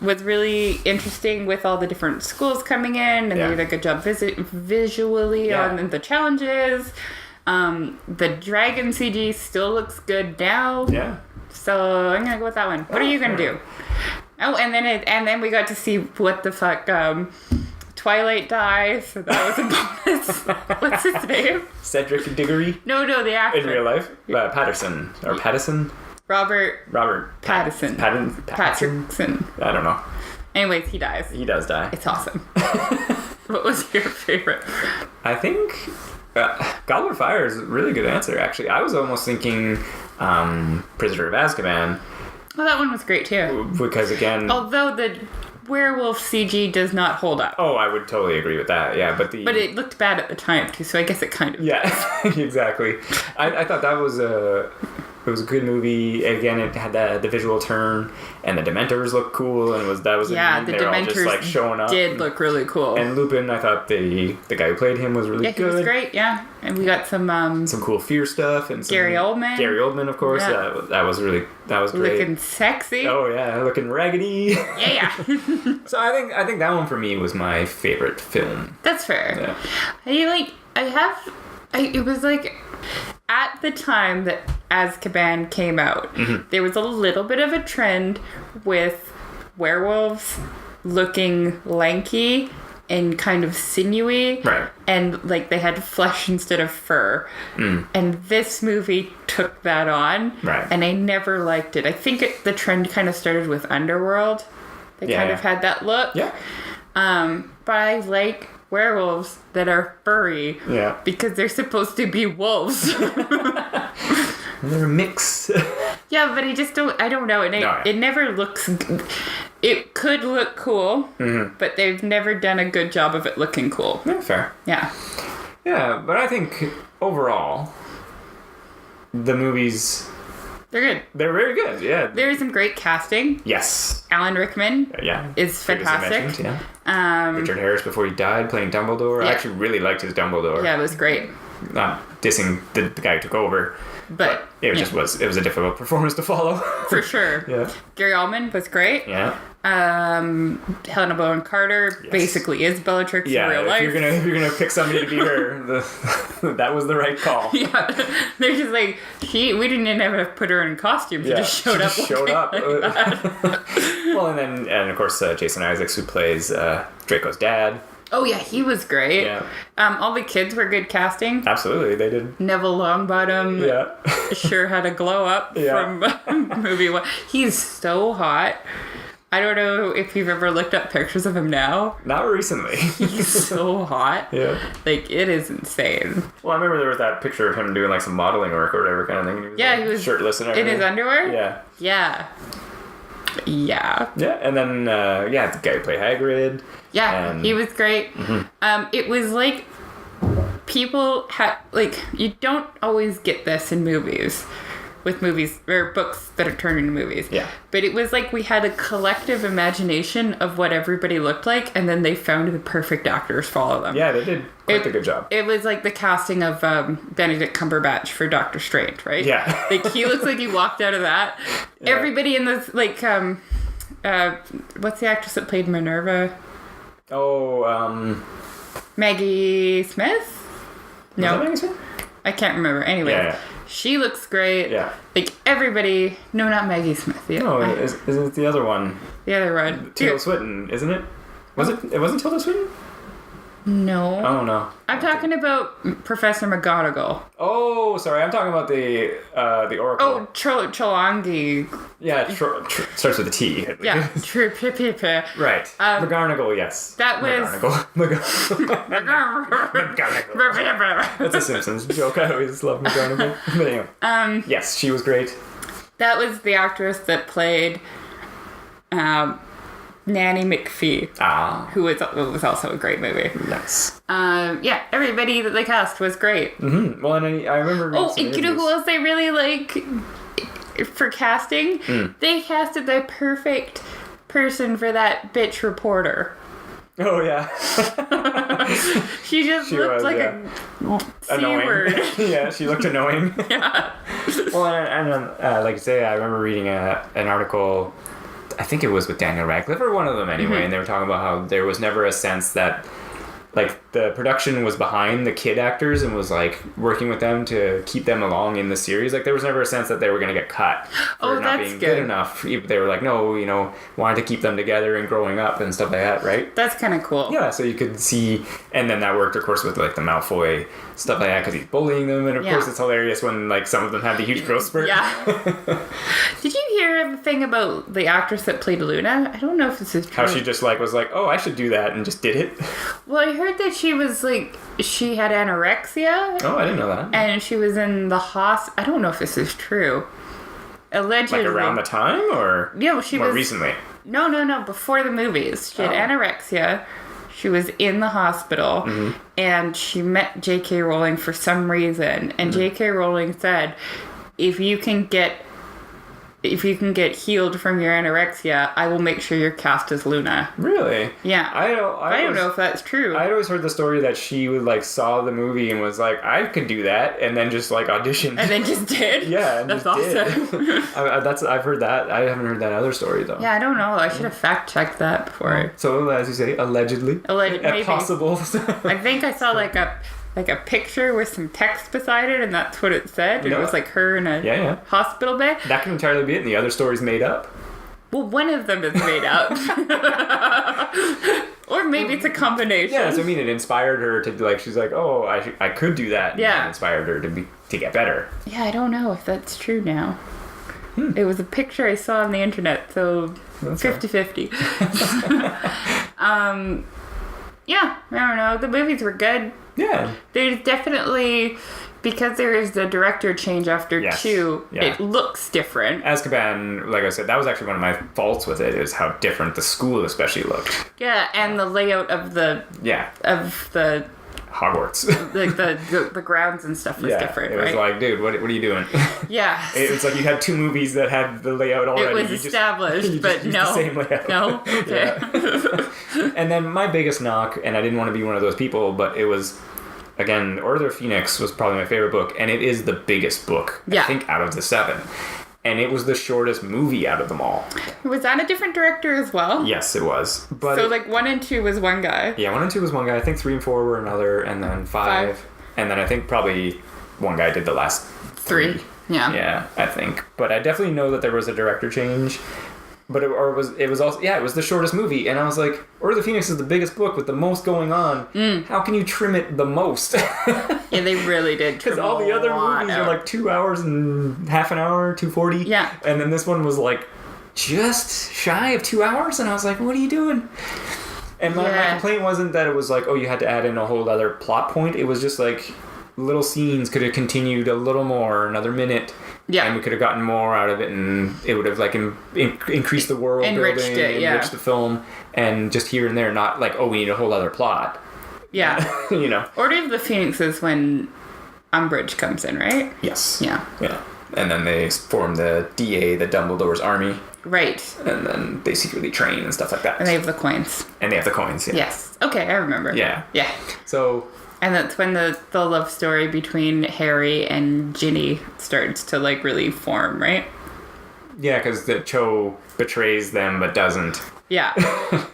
was really interesting with all the different schools coming in, and they did a good job visually on the challenges. The dragon CG still looks good now. Yeah. So I'm gonna go with that one. What are you gonna do? Oh, and then we got to see what the fuck. Twilight dies, so that was a bonus. What's his name? Cedric Diggory? No, the actor. In real life? Patterson. Or Pattison? Robert Pattinson. Pattinson? I don't know. Anyways, he dies. He does die. It's awesome. What was your favorite? I think Goblet of Fire is a really good answer, actually. I was almost thinking Prisoner of Azkaban. Well, that one was great, too. Because, again... Although the werewolf CG does not hold up. Oh, I would totally agree with that, yeah. But it looked bad at the time, too, so I guess it kind of... Yeah, exactly. I thought that was it was a good movie. Again, it had the visual turn, and the Dementors looked cool, and the Dementors all just, like, showing up. Did look really cool. And Lupin, I thought the guy who played him was really good. Yeah, he was great, yeah. And we got some cool fear stuff. And Gary Oldman. Gary Oldman, of course. Yeah. That was great. Looking sexy. Oh, yeah, looking raggedy. Yeah. So I think that one for me was my favorite film. That's fair. Yeah. It was like... At the time that Azkaban came out, there was a little bit of a trend with werewolves looking lanky and kind of sinewy. Right. And, like, they had flesh instead of fur. And this movie took that on. Right. And I never liked it. I think the trend kind of started with Underworld. They kind of had that look. Yeah. But I like werewolves that are furry. Yeah. Because they're supposed to be wolves. They're a mix. Yeah, but I don't know. It never looks... It could look cool, but they've never done a good job of it looking cool. Yeah, fair. Yeah. Yeah, but I think overall, the movies... They're good. They're very good, yeah. There is some great casting. Yes. Alan Rickman is fantastic. Richard Harris before he died playing Dumbledore. I actually really liked his Dumbledore. Yeah, it was great. Not dissing the guy who took over. But it was a difficult performance to follow. For sure. Yeah. Gary Oldman was great. Yeah. Helena Bonham Carter basically is Bellatrix in real life. If you're gonna pick somebody to be her, that was the right call. Yeah. They're just like we didn't even have to put her in costume. She just showed up. Well, and of course Jason Isaacs, who plays Draco's dad. Oh yeah, he was great. Yeah. All the kids were good casting. Absolutely, they did. Neville Longbottom sure had a glow up from movie one. He's so hot. I don't know if you've ever looked up pictures of him now. Not recently. He's so hot. Yeah. Like, it is insane. Well, I remember there was that picture of him doing like some modeling work or whatever kind of thing. He was shirtless and everything. In his underwear? Yeah. Yeah. Yeah. Yeah, and then, the guy who played Hagrid. Yeah, he was great. It was like, people had, like, you don't always get this in movies. With movies, or books that are turned into movies. Yeah. But it was like we had a collective imagination of what everybody looked like, and then they found the perfect actors to follow them. Yeah, they did quite a good job. It was like the casting of Benedict Cumberbatch for Doctor Strange, right? Yeah. Like, he looks like he walked out of that. Yeah. Everybody in this, like, what's the actress that played Minerva? Oh, Maggie Smith? No. Was that Maggie Smith? I can't remember. Anyway. Yeah. She looks great. Yeah. Like, everybody... No, not Maggie Smith. No, isn't it the other one? The other one. Tilda Swinton, isn't it? It wasn't Tilda Swinton? No. Oh, no. I'm talking about Professor McGonagall. Oh, sorry. I'm talking about the Oracle. Oh, Cholongi. Yeah, starts with a T. Yeah. Right. McGonagall, yes. That was... McGonagall. That's a Simpsons joke. I always love McGonagall. But anyway. Yes, she was great. That was the actress that played... Nanny McPhee, who was also a great movie. Nice. Everybody that they cast was great. Mm-hmm. Well, and I remember. Oh, and you know who else they really like for casting? They casted the perfect person for that bitch reporter. Oh yeah. She just looked like a C-word. Yeah, she looked annoying. Yeah. Well, and like I say, I remember reading an article. I think it was with Daniel Radcliffe or one of them anyway, and they were talking about how there was never a sense that like the production was behind the kid actors and was like working with them to keep them along in the series. Like there was never a sense that they were going to get cut for not being good enough. They were like, no, wanted to keep them together and growing up and stuff like that, right? That's kind of cool. Yeah, so you could see, and then that worked, of course, with like the Malfoy stuff like that because he's bullying them, and of course it's hilarious when like some of them have the huge growth spurt. Yeah. Did you hear the thing about the actress that played Luna? I don't know if this is true. How she just like was like, oh, I should do that, and just did it. Well, I heard that she was like, she had anorexia. Oh, I didn't know that. And she was in the I don't know if this is true. Allegedly. Like around the time, or she more was recently? No, before the movies. She had anorexia. She was in the hospital, and she met J.K. Rowling for some reason. And J.K. Rowling said, if you can get healed from your anorexia, I will make sure you're cast as Luna. Really? Yeah. I don't know if that's true. I'd always heard the story that she would like saw the movie and was like, I could do that, and then just like auditioned. And then just did? Yeah. That's awesome. I've heard that. I haven't heard that other story though. Yeah, I don't know. I should have fact checked that before. So as you say, allegedly. Maybe. Possible. I think I saw like a picture with some text beside it, and that's what it said. And it was like her in a hospital bed. That can entirely be it, and the other story's made up. Well, one of them is made up. Or maybe it's a combination. Yeah, so I mean, it inspired her to like. She's like, oh, I could do that. And yeah, it inspired her to get better. Yeah, I don't know if that's true now. It was a picture I saw on the internet, so 50-50. Yeah, I don't know. The movies were good. Yeah. There's definitely, because there is the director change after 2, it looks different. Azkaban, like I said, that was actually one of my faults with it, is how different the school especially looked. Yeah, and the layout of the Hogwarts. Like the grounds and stuff was different, right? It was like, dude, what are you doing? Yeah. It was like you had 2 movies that had the layout already. It was established, but no. The same layout. No? Okay. Yeah. And then my biggest knock, and I didn't want to be one of those people, but it was, again, Order of the Phoenix was probably my favorite book, and it is the biggest book, I think, out of the 7. And it was the shortest movie out of them all. Was that a different director as well? Yes, it was. But so, 1 and 2 was one guy? Yeah, 1 and 2 was one guy. I think 3 and 4 were another, and then 5. And then I think probably one guy did the last 3. Yeah. Yeah, I think. But I definitely know that there was a director change. But it was also, it was the shortest movie. And I was like, Order of the Phoenix is the biggest book with the most going on. How can you trim it the most? Yeah, they really did. Because all the other movies are like 2 hours and half an hour, 2:40. Yeah. And then this one was like just shy of 2 hours. And I was like, what are you doing? And my complaint wasn't that it was like, oh, you had to add in a whole other plot point. It was just like little scenes could have continued a little more, another minute. Yeah. And we could have gotten more out of it, and it would have like increased the world building, enriched the film, and just here and there, not like, oh, we need a whole other plot. Yeah. Order of the Phoenix is when Umbridge comes in, right? Yes. Yeah. Yeah. And then they form the DA, the Dumbledore's army. Right. And then they secretly train and stuff like that. And they have the coins. Yeah. Yes. Okay, I remember. Yeah. Yeah. So... And that's when the love story between Harry and Ginny starts to, really form, right? Yeah, because the Cho betrays them but doesn't. Yeah.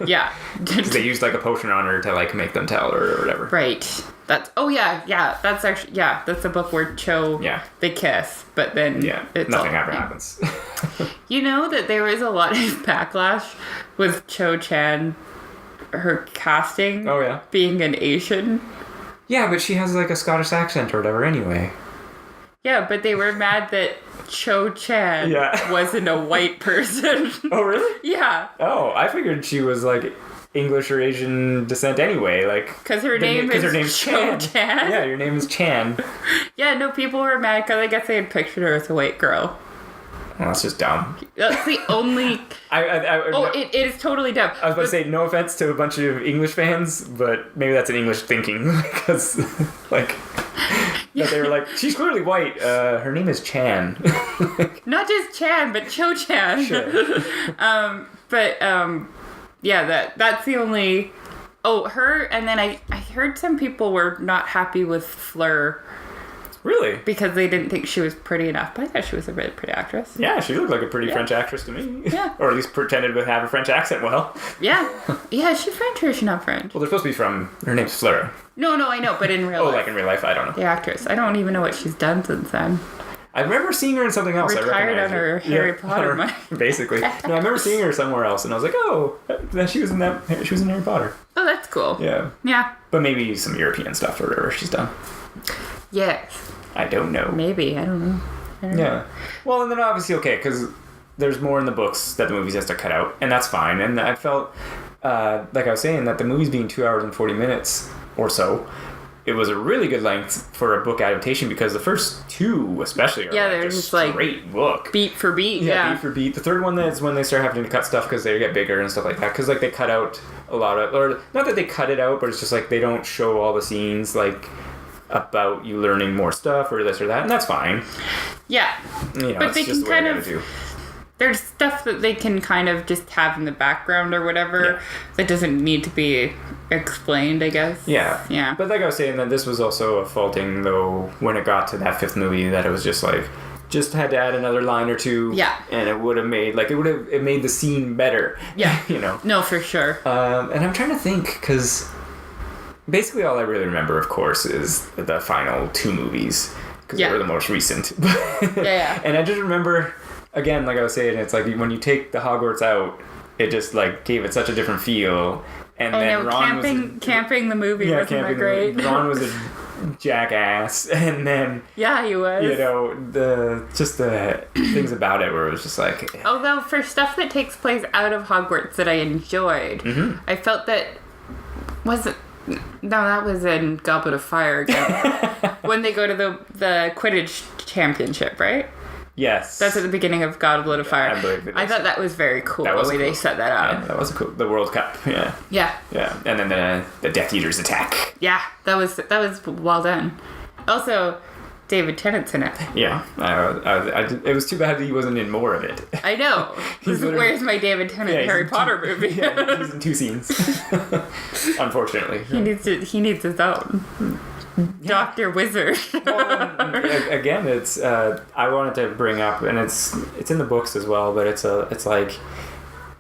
Yeah. They used, a potion on her to, make them tell her or whatever. Right. That's actually, that's a book where Cho, they kiss, but then nothing ever happens. You know that there was a lot of backlash with Cho Chan, her casting being an Asian. Yeah, but she has a Scottish accent or whatever anyway. Yeah, but they were mad that Cho Chan wasn't a white person. Oh, really? Yeah. Oh, I figured she was English or Asian descent anyway. Because her name's Cho Chan. Yeah, your name is Chan. Yeah, no, people were mad because I guess they had pictured her as a white girl. Well, that's just dumb. That's the only... it is totally dumb. I was about to say, no offense to a bunch of English fans, but maybe that's an English thinking. Because, that they were like, she's clearly white. Her name is Chan. Not just Chan, but Cho Chan. Sure. That's the only... Oh, her, and then I heard some people were not happy with Fleur. Really? Because they didn't think she was pretty enough. But I thought she was a really pretty actress. Yeah, she looked like a pretty French actress to me. Yeah. Or at least pretended to have a French accent well. Yeah. Yeah, is she French or is she not French? Well, they're supposed to be from... Her name's Fleur. No, I know, but in real life. Oh, like in real life? I don't know. The actress. I don't even know what she's done since then. I remember seeing her in something else. Retired on her Harry Potter money. Basically. No, I remember seeing her somewhere else, and I was like, oh, then she was in Harry Potter. Oh, that's cool. Yeah. Yeah. But maybe some European stuff or whatever she's done. Yes. I don't know. Maybe. I don't know. Yeah. Well, and then obviously, okay, because there's more in the books that the movies has to cut out, and that's fine. And I felt, like I was saying, that the movie's being 2 hours and 40 minutes or so, it was a really good length for a book adaptation because the first two, especially, are they're just like great book. Beat for beat. Yeah, beat for beat. The third one is when they start having to cut stuff because they get bigger and stuff like that. Because like they cut out a lot of, or not that they cut it out, but it's just like they don't show all the scenes like about you learning more stuff or this or that, and that's fine. Yeah, you know, but it's they just can the way kind I of. gotta do. There's stuff that they can kind of just have in the background or whatever that doesn't need to be explained, I guess. Yeah. Yeah. But like I was saying, that this was also a faulting, though, when it got to that fifth movie, that it was just like, just had to add another line or two. Yeah. And it would have made, like, it made the scene better. Yeah. You know? No, for sure. And I'm trying to think, because basically all I really remember, of course, is the final two movies, because they were the most recent. Yeah. And I just remember... Again, like I was saying, it's like when you take the Hogwarts out, it just like gave it such a different feel. And then Ron camping the movie wasn't that great. Ron was a jackass, and then he was. You know the things about it where it was just like. Although for stuff that takes place out of Hogwarts that I enjoyed, I felt that that was in Goblet of Fire again. When they go to the Quidditch championship, right? Yes. That's at the beginning of Goblet of Fire. I believe it is. I thought that was very cool, the way they set that up. Yeah, that was cool. The World Cup, yeah. Yeah. Yeah, and then the Death Eaters attack. Yeah, that was well done. Also, David Tennant's in it. Yeah. It was too bad that he wasn't in more of it. I know. Where's my David Tennant Harry Potter movie? Yeah, he's in 2 scenes. Unfortunately. He needs his own. Dr. Wizard. Well, again, it's I wanted to bring up, and it's in the books as well, but it's like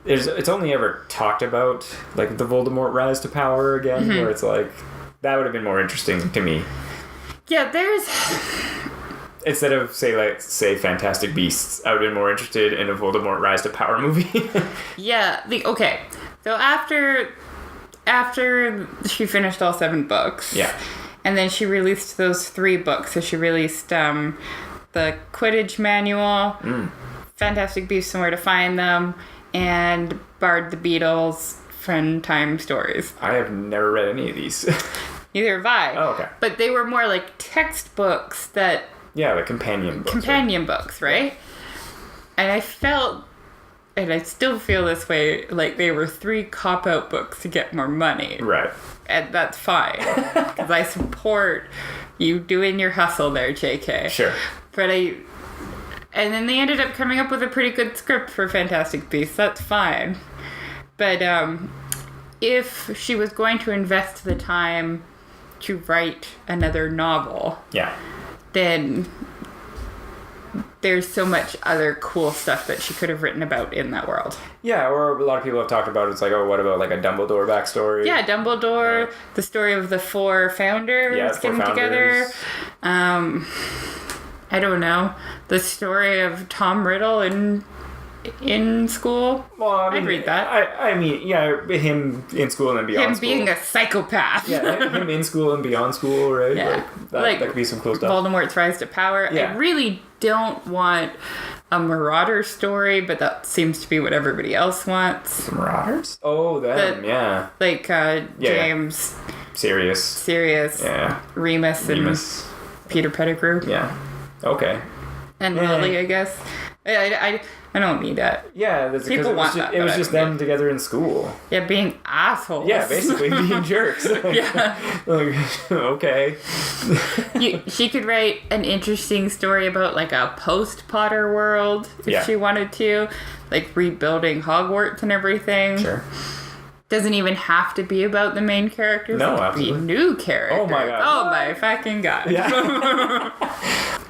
it's only ever talked about, like the Voldemort rise to power again, where it's like that would have been more interesting to me. Yeah, there's instead of say Fantastic Beasts, I would have been more interested in a Voldemort rise to power movie. Yeah. Okay. So after she finished all 7 books. Yeah. And then she released those 3 books. So she released the Quidditch Manual, Fantastic Beasts and Where to Find Them, and Bard the Beatles Friend Time Stories. I have never read any of these. Neither have I. Oh, okay. But they were more like textbooks that... Yeah, like companion books. Books, right? And I felt... And I still feel this way, like they were 3 cop-out books to get more money. Right. And that's fine. Because I support you doing your hustle there, JK. Sure. But and then they ended up coming up with a pretty good script for Fantastic Beasts. That's fine. But if she was going to invest the time to write another novel... Yeah. Then... there's so much other cool stuff that she could have written about in that world. Yeah, or a lot of people have talked about it's like, oh, what about like a Dumbledore backstory? Yeah, Dumbledore, the story of the 4 founders getting together. I don't know. The story of Tom Riddle in school. Well, I mean, I'd read that. I mean, yeah, him in school and then beyond school. Him being a psychopath. Yeah, him in school and beyond school, right? Yeah. That could be some cool stuff. Voldemort's rise to power. Yeah. I really don't want a Marauder story, but that seems to be what everybody else wants. Marauders? Oh, them, yeah. Like James... Sirius. Yeah. Remus and Peter Pettigrew. Yeah. Okay. And Lily, I guess. I don't need that. Yeah, people want that. It was just them together in school. Yeah, being assholes. Yeah, basically being jerks. Yeah. Like, okay. She could write an interesting story about like a post-Potter world if she wanted to, like rebuilding Hogwarts and everything. Sure. Doesn't even have to be about the main characters. No, it could absolutely. be new characters. Oh my God. Oh my fucking God. Yeah.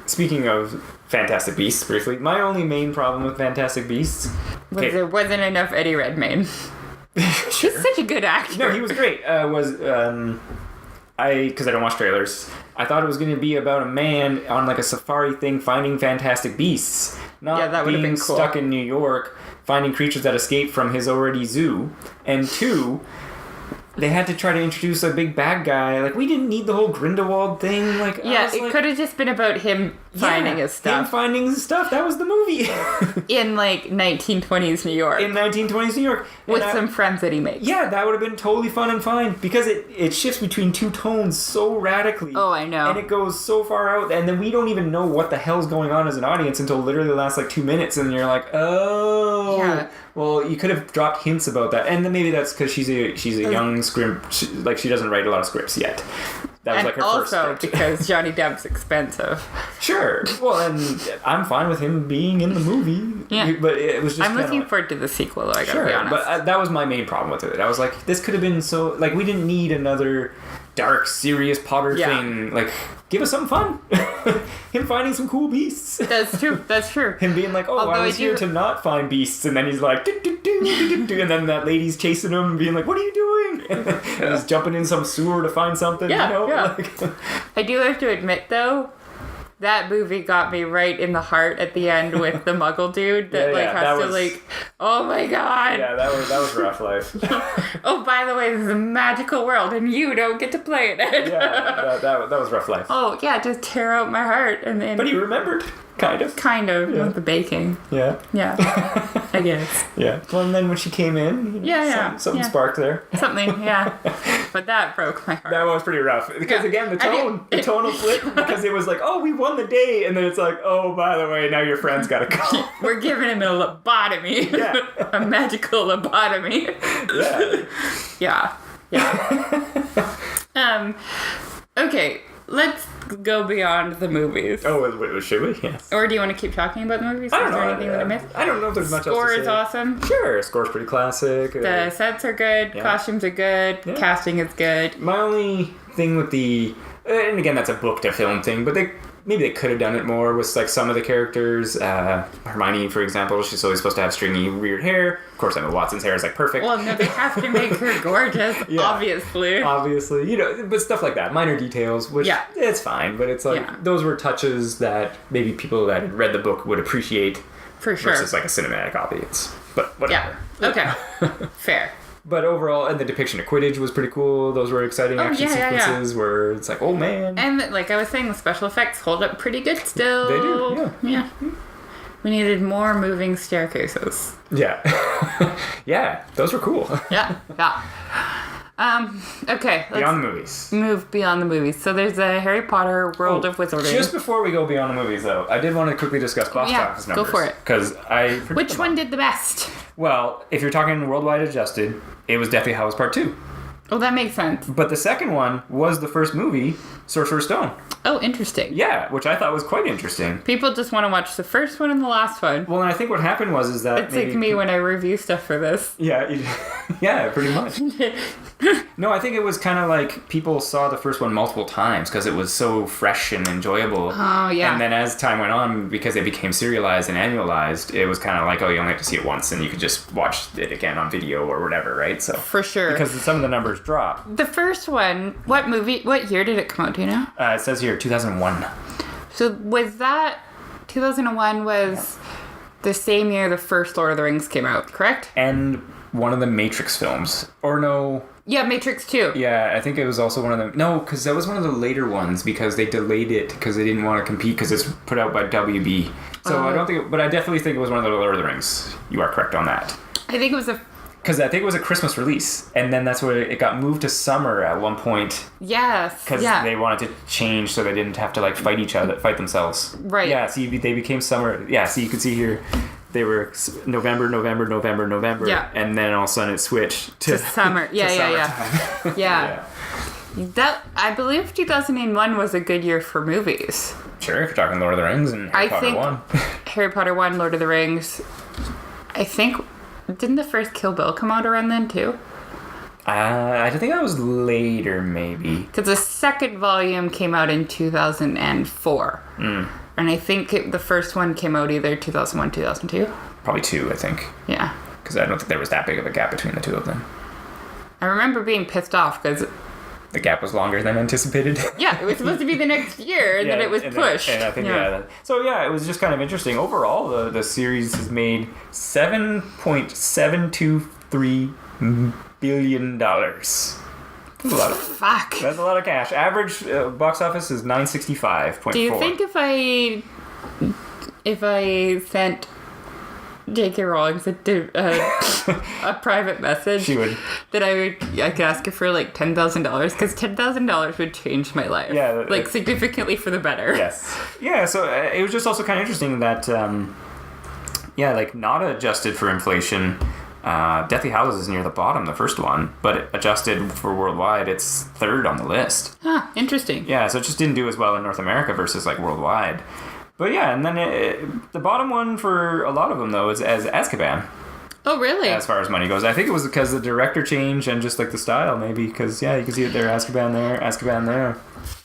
Speaking of Fantastic Beasts, briefly, my only main problem with Fantastic Beasts was there wasn't enough Eddie Redmayne. Sure. He's such a good actor. No, he was great. Because I don't watch trailers, I thought it was going to be about a man on like a safari thing finding fantastic beasts, not that would have being been cool. stuck in New York finding creatures that escaped from his already zoo. And two, they had to try to introduce a big bad guy. Like, we didn't need the whole Grindelwald thing. Like, Yeah, it could have just been about him finding his stuff. Him finding his stuff. That was the movie. In, like, 1920s New York. In 1920s New York. With some friends that he makes. Yeah, that would have been totally fun and fine. Because it shifts between two tones so radically. Oh, I know. And it goes so far out. And then we don't even know what the hell's going on as an audience until literally the last, like, 2 minutes. And you're like, oh. Yeah. Well, you could have dropped hints about that. And then maybe that's because she's a young script. She doesn't write a lot of scripts yet. That was and like her first also script. because Johnny Depp's expensive. Sure. Well, and I'm fine with him being in the movie. Yeah. But it was just I'm looking forward to the sequel, though, I gotta be honest. But that was my main problem with it. I was like, this could have been so... Like, we didn't need another dark, serious Potter thing. Like, give us something fun. Him finding some cool beasts. That's true. That's true. Him being like, oh, I was here to not find beasts. And then he's like, do, do, do, do, do, do. And then that lady's chasing him and being like, what are you doing? And he's jumping in some sewer to find something, Yeah, you know? yeah. Like, I do have to admit, though, that movie got me right in the heart at the end with the Muggle dude that has to oh my God. Yeah, that was rough life. Oh, by the way, this is a magical world and you don't get to play in it. Yeah, that was rough life. Oh, yeah, just tear out my heart. And then, But he remembered, kind of. Kind of, with the baking. Yeah. Yeah, I guess. Yeah. Well, and then when she came in, something sparked there. Something, yeah. But that broke my heart. That was pretty rough. Because again, the tonal flip, because it was like, oh, we won the day, and then it's like, oh, by the way, now your friend's gotta go. We're giving him a lobotomy. Yeah. A magical lobotomy. Yeah. Yeah. Okay, let's go beyond the movies. Oh, wait, should we? Yes. Or do you want to keep talking about the movies? I don't Is there know. anything that I missed? I don't know if there's much else Score to say. is awesome. Sure, score's pretty classic. The sets are good. Yeah. Costumes are good. Yeah. Casting is good. My only thing with the... And again, that's a book to film thing, but maybe they could have done it more with like some of the characters. Hermione, for example, she's always supposed to have stringy, weird hair. Of course, Emma Watson's hair is like perfect. Well, no, they have to make her gorgeous, obviously. Obviously, but stuff like that, minor details, which it's fine, but it's like those were touches that maybe people that had read the book would appreciate. For sure. Versus like a cinematic copy. But whatever. Yeah. Okay. Fair. But overall, and the depiction of Quidditch was pretty cool. Those were exciting action sequences where it's like, oh man. And like I was saying, the special effects hold up pretty good still. They do, yeah. We needed more moving staircases. Yeah. Yeah, those were cool. Yeah. Okay. Beyond the movies. Move beyond the movies. So there's the Harry Potter World of Wizarding. Just before we go beyond the movies, though, I did want to quickly discuss box office numbers. Go for it. Because Which one did the best? Well, if you're talking worldwide adjusted, it was Deathly Hallows Part 2. Oh, that makes sense. But the second one was the first movie, Sorcerer's Stone. Oh, interesting. Yeah, which I thought was quite interesting. People just want to watch the first one and the last one. Well, and I think what happened was that... It's like me when I review stuff for this. Yeah, yeah, pretty much. No, I think it was kind of like people saw the first one multiple times because it was so fresh and enjoyable. Oh, yeah. And then as time went on, because it became serialized and annualized, it was kind of like, oh, you only have to see it once and you could just watch it again on video or whatever, right? So for sure. Because some of the numbers drop. The first one, what year did it come out, do you know? It says here 2001. So was that 2001 was the same year the first Lord of the Rings came out, correct? And one of the Matrix films. Or no... Yeah, Matrix 2. Yeah, I think it was also one of them. No, because that was one of the later ones because they delayed it because they didn't want to compete because it's put out by WB. So I don't think... But I definitely think it was one of the Lord of the Rings. You are correct on that. I think it was because I think it was a Christmas release, and then that's where it got moved to summer at one point. Yes. Because they wanted to change so they didn't have to like fight themselves. Right. Yeah. So they became summer. Yeah. So you can see here, they were November, yeah. And then all of a sudden it switched to summer. Yeah. Yeah. That I believe 2001 was a good year for movies. Sure, if you're talking Lord of the Rings and Harry Potter 1. Harry Potter 1, Lord of the Rings. I think, didn't the first Kill Bill come out around then too? I think that was later, maybe. Because the second volume came out in 2004. And I think the first one came out either 2001, 2002. Probably 2, I think. Yeah. Because I don't think there was that big of a gap between the two of them. I remember being pissed off because... The gap was longer than anticipated. Yeah, it was supposed to be the next year, and then it was pushed. And I think, So, it was just kind of interesting. Overall, the series has made $7.723 billion. That's a lot of... Fuck. That's a lot of cash. Average box office is $965.4. Do you think if I sent J.K. Rowling a private message, she would, that I could ask her for like $10,000, because $10,000 would change my life, significantly for the better. Yes. Yeah. So it was just also kind of interesting that not adjusted for inflation, Deathly Hallows is near the bottom, the first one, but adjusted for worldwide, it's third on the list. Huh. Interesting. Yeah. So it just didn't do as well in North America versus like worldwide. But yeah, and then the bottom one for a lot of them, though, is as Azkaban. Oh, really? As far as money goes. I think it was because the director change and just like the style, maybe. Because, you can see it there, Azkaban there.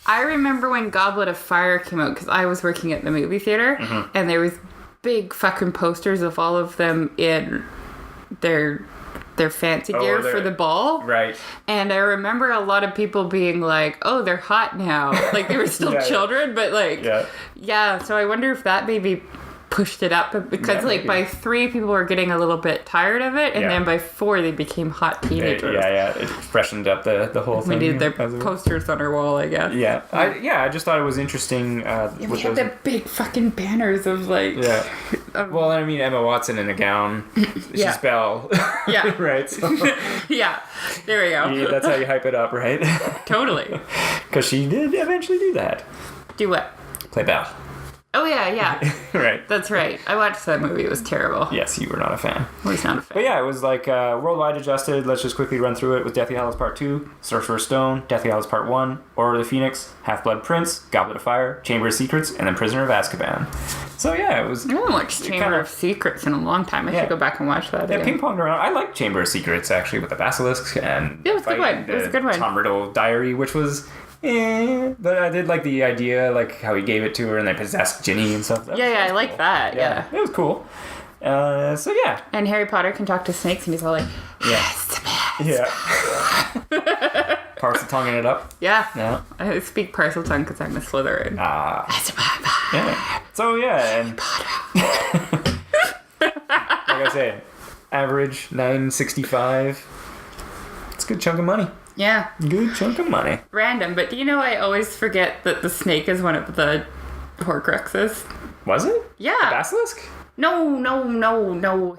I remember when Goblet of Fire came out, because I was working at the movie theater, and there was big fucking posters of all of them in their fancy gear for the ball. Right. And I remember a lot of people being like, oh, they're hot now. Like, they were still children, but like... Yeah, so I wonder if that maybe pushed it up, because by 3 people were getting a little bit tired of it, and then by 4 they became hot teenagers. It freshened up the whole thing. We needed their posters on our wall, I guess. I just thought it was interesting. We had the big fucking banners of like... Well, I mean, Emma Watson in a gown. She's Belle. Yeah. Right? So. Yeah. There we go. That's how you hype it up, right? Totally. Because she did eventually do that. Do what? Play Belle. Oh, yeah. Right. That's right. I watched that movie. It was terrible. Yes, you were not a fan. I was not a fan. But yeah, it was like worldwide adjusted. Let's just quickly run through it with Deathly Hallows Part 2, Sorcerer's Stone, Deathly Hallows Part 1, Order of the Phoenix, Half-Blood Prince, Goblet of Fire, Chamber of Secrets, and then Prisoner of Azkaban. So yeah, it was... I haven't watched Chamber of Secrets in a long time. I should go back and watch that again. Yeah, ping-ponged around. I liked Chamber of Secrets, actually, with the Basilisk and... It was a good one. It was a good one. Tom Riddle Diary, which was... But I did like the idea, like how he gave it to her and they possessed Ginny and stuff. I like that. Yeah. It was cool. So yeah. And Harry Potter can talk to snakes and he's all like, Parcel tonguing it up. Yeah. I speak parcel tongue because I'm a Slytherin. Yeah. So yeah, and like I said, average $9.65. It's a good chunk of money. Yeah. Good chunk of money. Random, but do you know I always forget that the snake is one of the Horcruxes? Was it? Yeah. The basilisk? No.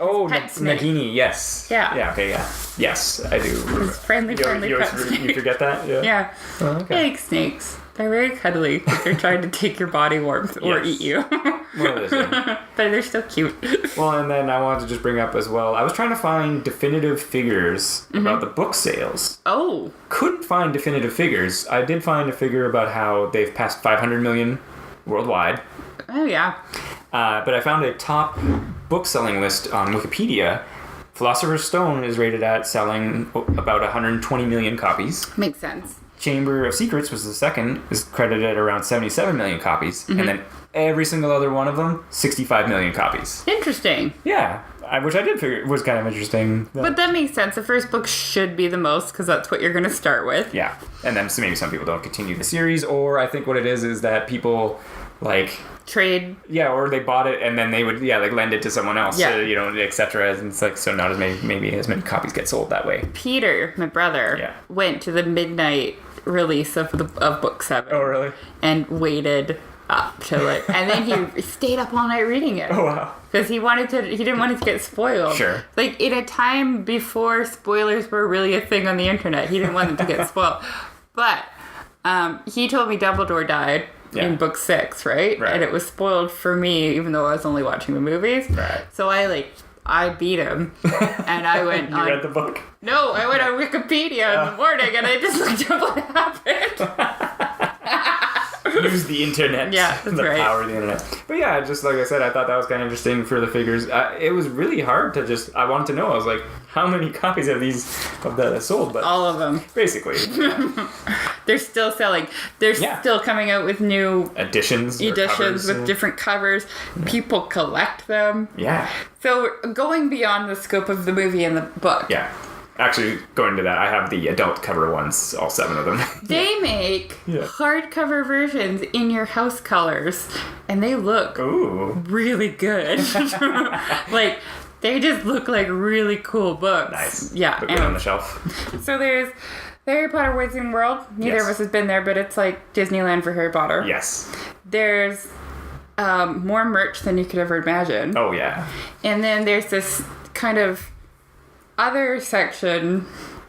Oh, pet snake. Nagini, yes. Yeah. Yeah, okay, yeah. Yes, I do. His friendly pet snake. You forget that? Yeah. Oh, okay. I like snakes. They're very cuddly. They're trying to take your body warmth or eat you. One of those things. But they're still cute. Well, and then I wanted to just bring up as well, I was trying to find definitive figures about the book sales. Oh. Couldn't find definitive figures. I did find a figure about how they've passed 500 million worldwide. Oh, yeah. But I found a top book selling list on Wikipedia. Philosopher's Stone is rated at selling about 120 million copies. Makes sense. Chamber of Secrets was the second, is credited at around 77 million copies. And then every single other one of them, 65 million copies. Interesting. Yeah, which I did figure was kind of interesting. But that makes sense. The first book should be the most, because that's what you're going to start with. Yeah, and then maybe some people don't continue the series, or I think what it is that people, like... Trade. Yeah, or they bought it and then they would, lend it to someone else, etc. And it's like, so not as maybe as many copies get sold that way. Peter, my brother, went to the midnight release of book 7. Oh, really? And waited up to it. And then he stayed up all night reading it. Oh, wow. Because he didn't want it to get spoiled. Sure. Like, in a time before spoilers were really a thing on the internet, he didn't want it to get spoiled. But he told me Dumbledore died. In book 6, right? And it was spoiled for me, even though I was only watching the movies. Right. So I beat him, and I went you read the book? No, I went on Wikipedia in the morning, and I just looked up what happened. Use the internet. Yeah, that's the right. Power of the internet. But yeah, just like I said, I thought that was kind of interesting for the figures. It was really hard to I wanted to know. I was like, how many copies of that sold, but all of them. Basically. Yeah. They're still selling. They're still coming out with new editions with different covers. People collect them. Yeah. So going beyond the scope of the movie and the book. Yeah. Actually, going to that, I have the adult cover ones, all 7 of them. They make hardcover versions in your house colors, and they look really good. Like, they just look like really cool books. Nice. Yeah. Put it on the shelf. So there's the Harry Potter Wizarding World. Neither of us has been there, but it's like Disneyland for Harry Potter. Yes. There's more merch than you could ever imagine. Oh, yeah. And then there's this kind of other section,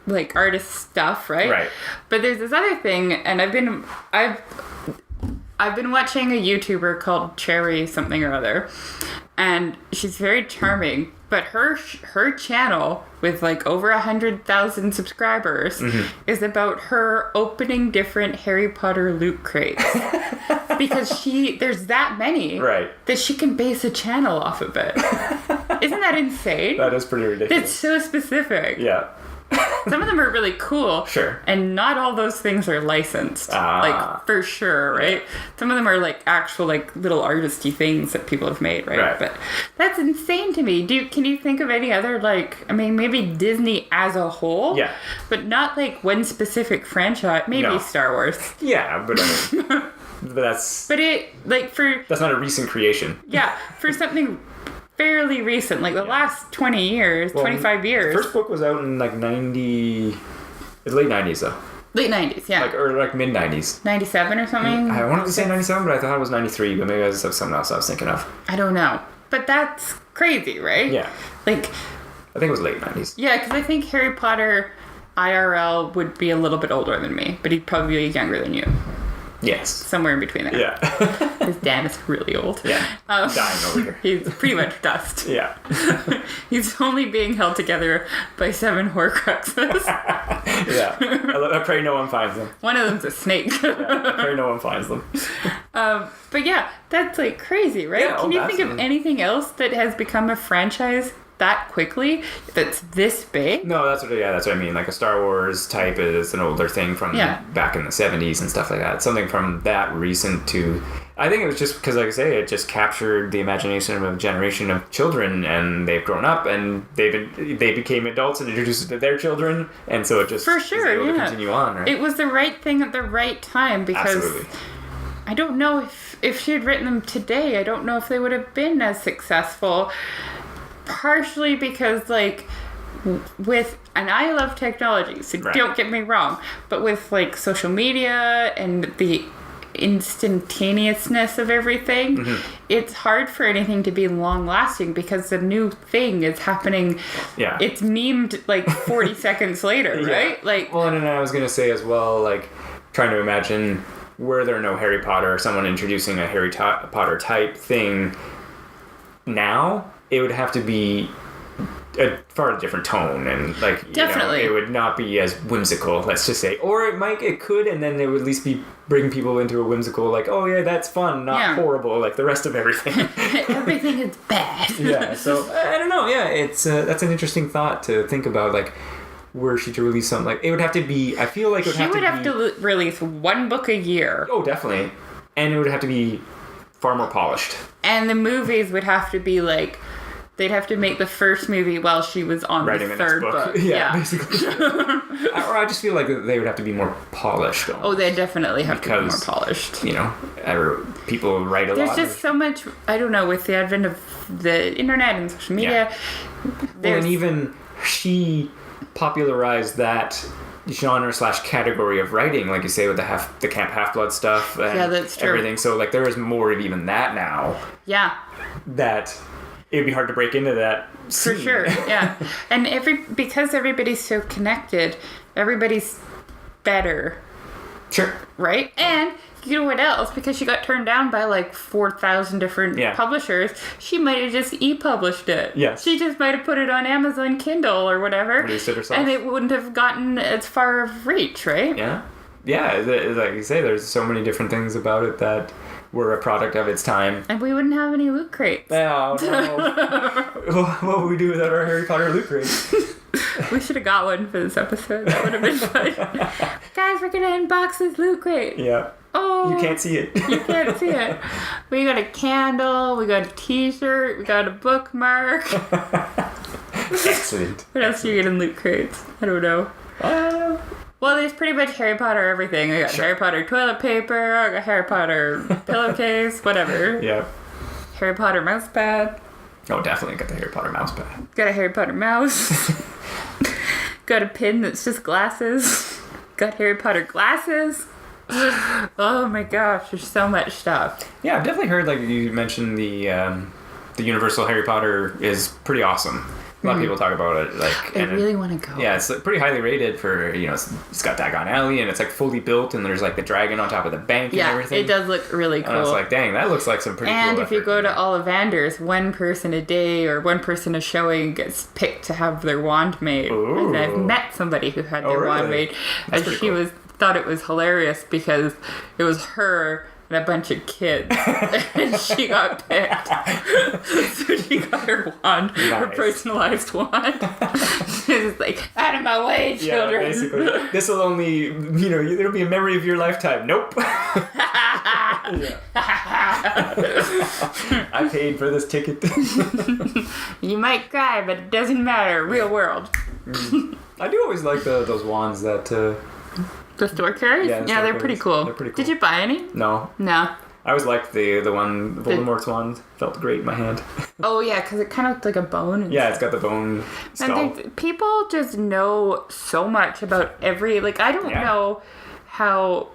like artist stuff, right? Right. But there's this other thing, and I've been watching a YouTuber called Cherry something or other, and she's very charming. But her channel with like over 100,000 subscribers is about her opening different Harry Potter loot crates because there's that many that she can base a channel off of it. Isn't that insane? That is pretty ridiculous. It's so specific. Yeah. Some of them are really cool. Sure. And not all those things are licensed. Like, for sure, right? Yeah. Some of them are, like, actual, like, little artisty things that people have made, right? But that's insane to me. Can you think of any other, like, I mean, maybe Disney as a whole? Yeah. But not, like, one specific franchise. Maybe Star Wars. Yeah, but I mean, that's not a recent creation. Yeah, for something fairly recent, like the last 20 years, 25 years. The first book was out in like late 90s though. Late 90s, yeah. Like mid 90s. 97 or something? I wanted to say 97, but I thought it was 93, but maybe I just have something else I was thinking of. I don't know. But that's crazy, right? Yeah. Like, I think it was late 90s. Yeah, because I think Harry Potter IRL would be a little bit older than me, but he'd probably be younger than you. Yes. Somewhere in between there. Yeah. His dad is really old. Yeah. Dying over here. He's pretty much dust. Yeah. He's only being held together by 7 Horcruxes. Yeah. I pray no one finds them. One of them's a snake. I pray no one finds them. But yeah, that's like crazy, right? Yeah, Can you think of anything else that has become a franchise that quickly that's this big? No, that's what I mean. Like a Star Wars type is an older thing from back in the 70s and stuff like that. Something from that recent to, I think it was just because, like I say, it just captured the imagination of a generation of children, and they've grown up and they became adults and introduced it to their children, and so it just for sure is able to continue on. Right? It was the right thing at the right time because absolutely. I don't know if she had written them today. I don't know if they would have been as successful. Partially because, like, and I love technology, so don't get me wrong, but with, like, social media and the instantaneousness of everything, it's hard for anything to be long-lasting because the new thing is happening. Yeah. It's memed, like, 40 seconds later, right? Like, well, and then I was going to say as well, like, trying to imagine were there no Harry Potter, someone introducing a Harry Potter type thing now, it would have to be a far different tone, and like definitely it would not be as whimsical, let's just say, or it could, and then it would at least be bring people into a whimsical, like, oh yeah, that's fun, not horrible like the rest of everything. Everything is bad. Yeah, so I don't know. Yeah, it's that's an interesting thought to think about. Like, were she to release something, like it would have to be, I feel like she would have to release one book a year. Oh, definitely, and it would have to be far more polished. And the movies would have to be like, they'd have to make the first movie while she was on writing the third book. Yeah, basically. Or I just feel like they would have to be more polished. Almost. Oh, they definitely have to be more polished. You know, people write a lot. There's just so much, I don't know, with the advent of the internet and social media. Well, and even she popularized that genre/category of writing, like you say, with the Camp Half-Blood stuff and that's true. Everything. So like there is more of even that now. Yeah. That it'd be hard to break into that scene. For sure, yeah. And because everybody's so connected, everybody's better. Sure. Right? And you know what else? Because she got turned down by like 4,000 different publishers, she might have just e-published it. Yes. She just might have put it on Amazon Kindle or whatever. Released it herself. And it wouldn't have gotten as far of reach, right? Yeah. Yeah, like you say, there's so many different things about it that were a product of its time. And we wouldn't have any loot crates. Oh, no. What would we do without our Harry Potter loot crates? We should have got one for this episode. That would have been fun. Guys, we're going to unbox this loot crate. Yeah. Oh. You can't see it. You can't see it. We got a candle. We got a t-shirt. We got a bookmark. Excellent. What else do you get in loot crates? I don't know. Well, there's pretty much Harry Potter everything. I got Harry Potter toilet paper. I got Harry Potter pillowcase. Whatever. Yeah. Harry Potter mouse pad. Oh, definitely got the Harry Potter mouse pad. Got a Harry Potter mouse. Got a pin that's just glasses. Got Harry Potter glasses. Oh my gosh, there's so much stuff. Yeah, I've definitely heard, like you mentioned, the Universal Harry Potter is pretty awesome. A lot of people talk about it. Like, I really want to go. Yeah, it's pretty highly rated for, you know, it's got Diagon Alley and it's like fully built and there's like the dragon on top of the bank and everything. Yeah, it does look really cool. And it's like, dang, that looks like some pretty cool And if you effort. go to Ollivanders, one person a day or one person a showing gets picked to have their wand made. Ooh. And I've met somebody who had their wand made. That's And pretty cool. thought it was hilarious because it was her and a bunch of kids. And she got picked. So she got her wand, her personalized wand. She was like, out of my way, children. Yeah, basically. This will only, you know, it'll be a memory of your lifetime. Nope. I paid for this ticket. You might cry, but it doesn't matter. Real world. I do always like those wands that... The store carries? Yeah, They're pretty cool. They're pretty cool. Did you buy any? No. No. I always liked the one, Voldemort's wand. Felt great in my hand. Oh, yeah, because it kind of looked like a bone. Yeah, it's got the bone skull. And people just know so much about every... Like, I don't know how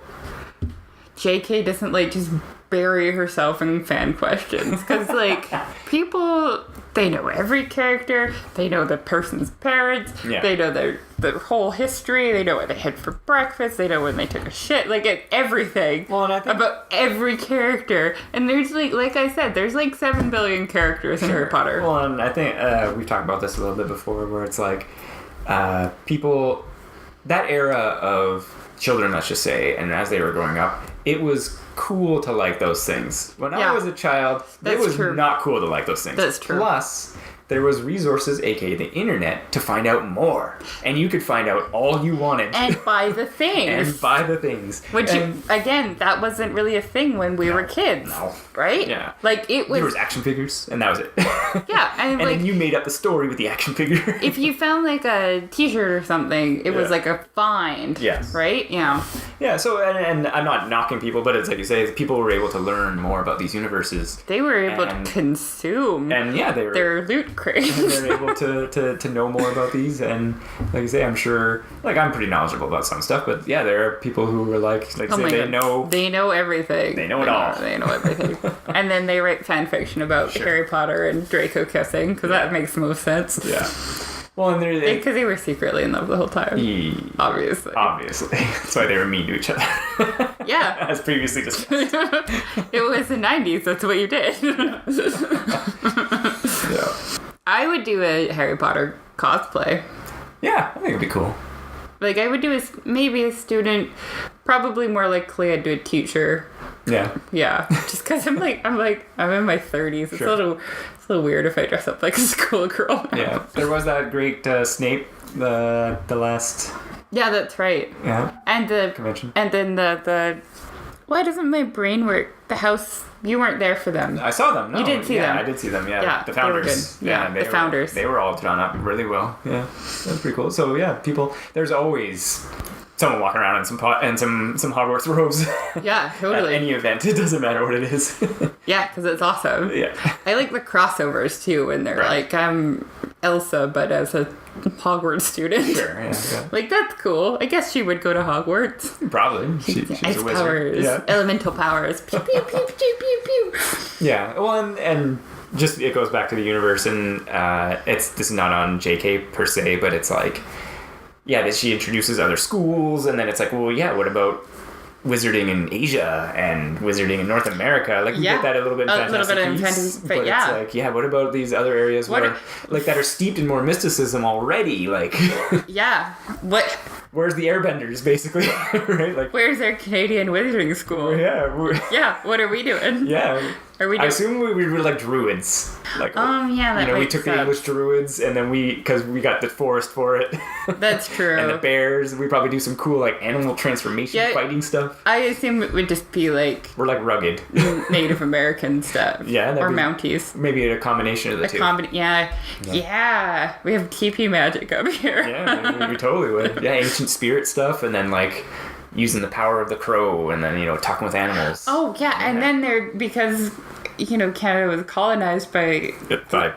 JK doesn't, like, just bury herself in fan questions. Because, like, people... They know every character. They know the person's parents. Yeah. They know their whole history. They know what they had for breakfast. They know when they took a shit. Like, everything about every character. And there's, like I said, there's, like, 7 billion characters in Harry Potter. Well, and I think we've talked about this a little bit before, where it's like people... That era of children, let's just say, and as they were growing up, it was cool to like those things. When I was a child, it was not cool to like those things. That's true. Plus, there was resources, aka the internet, to find out more. And you could find out all you wanted. And buy the things. Which, again, that wasn't really a thing when we were kids. No. Right? Yeah. Like, it was... There was action figures, and that was it. Yeah. And like, then you made up the story with the action figure. If you found, like, a t-shirt or something, it was, like, a find. Yes. Right? Yeah. Yeah, so, and I'm not knocking people, but it's like you say, people were able to learn more about these universes. They were able to consume and their loot crates. And they're able to know more about these. And like you say, I'm sure, like, I'm pretty knowledgeable about some stuff, but yeah, there are people who were like say, they know everything. They know it all. They know everything. And then they write fan fiction about Harry Potter and Draco kissing, because that makes the most sense. Yeah. Well, and because they were secretly in love the whole time. Obviously. That's why they were mean to each other. Yeah. As previously discussed. It was the 90s. That's what you did. Yeah. I would do a Harry Potter cosplay. Yeah, I think it'd be cool. Like, I would do maybe a student, probably more likely I'd do a teacher. Yeah. Yeah. Just because I'm in my 30s. It's a little weird if I dress up like a schoolgirl. Yeah. There was that great Snape, the last... Yeah, that's right. Yeah. And the convention. And then the why doesn't my brain work? The house, you weren't there for them. I saw them. No, you did see them. I did see them. Yeah, yeah, the founders. They were good. Yeah, the founders. They were all done up really well. Yeah, that was pretty cool. So yeah, people. There's always someone walking around in some Hogwarts robes. Yeah, totally. At any event, it doesn't matter what it is. Yeah, because it's awesome. Yeah. I like the crossovers too when they're like, I'm Elsa, but as a Hogwarts student. Sure, yeah. Like, that's cool. I guess she would go to Hogwarts. Probably. She's Ice a wizard. powers, elemental powers. Pew, pew, pew, pew, pew, pew. Yeah, well, and just it goes back to the universe, and this is not on JK per se, but it's like, yeah, that she introduces other schools, and then it's like, well, yeah, what about wizarding in Asia and wizarding in North America? Like, we get that a little bit in Fantastic Beasts, but it's like, yeah, what about these other areas that are steeped in more mysticism already? Like, yeah, where's the Airbenders, basically? Right? Like, where's their Canadian wizarding school? Yeah. Yeah, what are we doing? Yeah. Or we I assume we were like druids. Like, yeah, that we makes took the sense. English druids, and then because we got the forest for it. That's true. And the bears. We probably do some cool like animal transformation fighting stuff. I assume it would just be like We're like rugged. Native American stuff. Yeah, or Mounties. Maybe a combination of the two. Yeah. We have TP magic up here. Yeah, we totally would. Yeah, ancient spirit stuff, and then like using the power of the crow, and then talking with animals. Oh yeah, and then because Canada was colonized by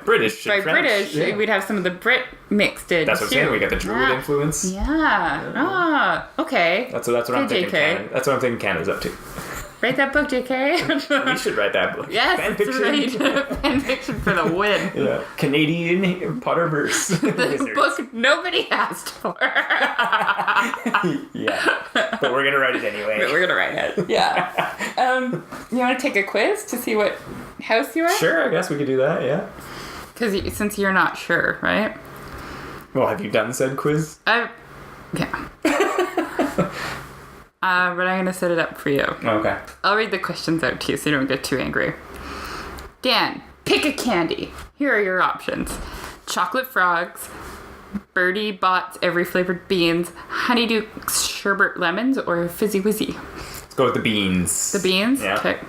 British. British, we'd have some of the Brit mixed in. That's what I'm saying. We got the Druid influence. Yeah. Okay. That's what I'm thinking. That's what I'm thinking. Canada's up to. Write that book, JK. We should write that book. Yes, fanfiction. Fanfiction for the win. Yeah, Canadian Potterverse. The book nobody asked for. Yeah, but we're gonna write it anyway. Yeah. You want to take a quiz to see what house you are? Sure, I guess we could do that. Yeah. Because since you're not sure, right? Well, have you done said quiz? Yeah. But I'm going to set it up for you. Okay. I'll read the questions out to you so you don't get too angry. Dan, pick a candy. Here are your options. Chocolate frogs, Birdie Bott's every flavored beans, Honeyduke's sherbet lemons, or Fizzy Wizzy. Let's go with the beans. The beans? Yeah. Okay.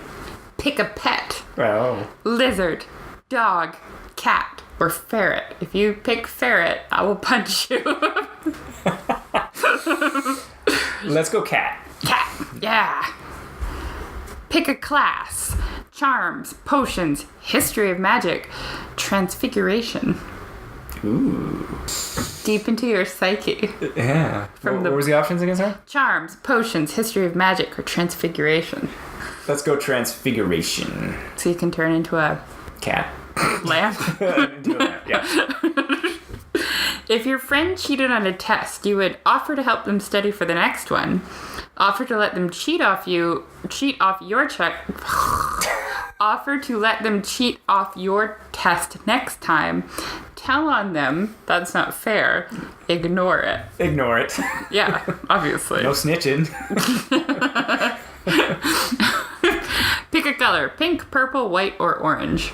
Pick a pet. Oh. Lizard, dog, cat, or ferret. If you pick ferret, I will punch you. Let's go cat. Cat, yeah. Pick a class. Charms, potions, history of magic, transfiguration. Ooh. Deep into your psyche. Yeah. What was the options again, sorry? Charms, potions, history of magic, or transfiguration. Let's go transfiguration. So you can turn into a cat. Lamb. Yeah. If your friend cheated on a test, you would offer to help them study for the next one, offer to let them cheat off your check, offer to let them cheat off your test next time, tell on them, that's not fair, ignore it. Ignore it. Yeah, obviously. No snitching. Pick a color, pink, purple, white, or orange.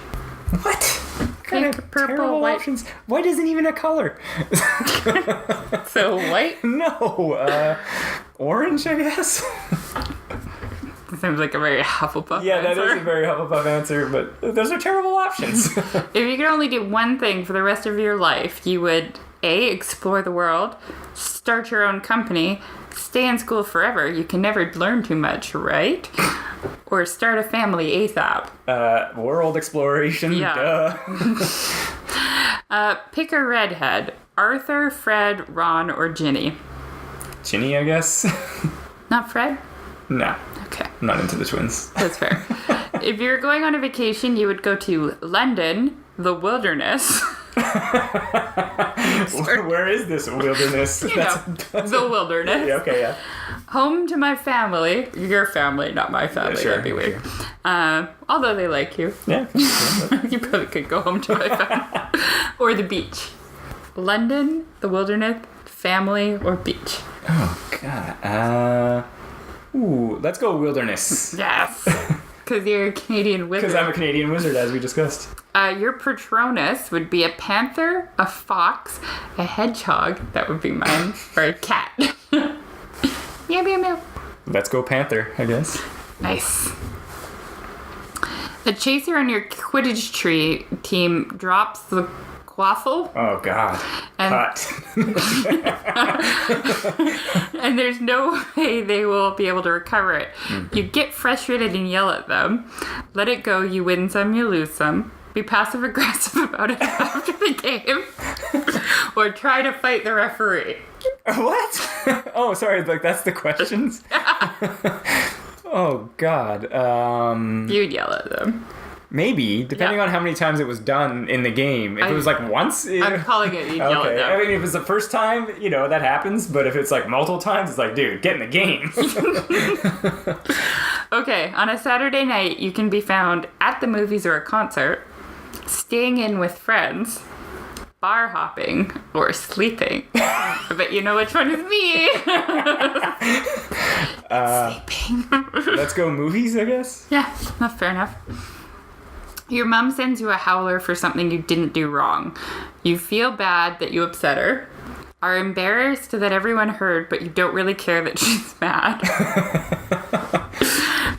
What? Pink, purple, white. Options. White isn't even a color. So white? No. Orange, I guess. Seems like a very Hufflepuff Yeah, answer. that is a very Hufflepuff answer, but those are terrible options. If you could only do one thing for the rest of your life, you would A, explore the world, start your own company, stay in school forever. You can never learn too much, right? Or start a family ASAP. World exploration. Yeah. Duh. Pick a redhead. Arthur, Fred, Ron, or Ginny. Ginny, I guess. Not Fred? No. Okay. I'm not into the twins. That's fair. If you're going on a vacation, you would go to London, the wilderness. Where is this wilderness? The wilderness. Yeah, okay, yeah. Home to my family. Your family, not my family. Yeah, sure, That'd be weird. Although they like you. Yeah. You probably could go home to my family. Or the beach. London, the wilderness, family, or beach. Oh, God. Let's go wilderness. Yes. Because you're a Canadian wizard. Because I'm a Canadian wizard, as we discussed. Your Patronus would be a panther, a fox, a hedgehog, that would be mine, or a cat. Meow, meow, meow. Let's go panther, I guess. Nice. A chaser on your Quidditch team drops the quaffle. Oh, God. Cut. And there's no way they will be able to recover it. You get frustrated and yell at them. Let it go. You win some, you lose some. Be passive aggressive about it after the game. Or try to fight the referee. What? Oh, sorry. Like, that's the questions? Oh, God. You'd yell at them. Maybe, depending on how many times it was done in the game. If it was like once... I'm calling it, you'd yell at them. I mean, if it's the first time, that happens. But if it's like multiple times, it's like, dude, get in the game. Okay, on a Saturday night, you can be found at the movies or a concert, staying in with friends, bar hopping, or sleeping. I bet you know which one is me. Sleeping. Let's go movies, I guess. Yeah, fair enough. Your mom sends you a howler for something you didn't do wrong. You feel bad that you upset her. Are embarrassed that everyone heard, but you don't really care that she's mad.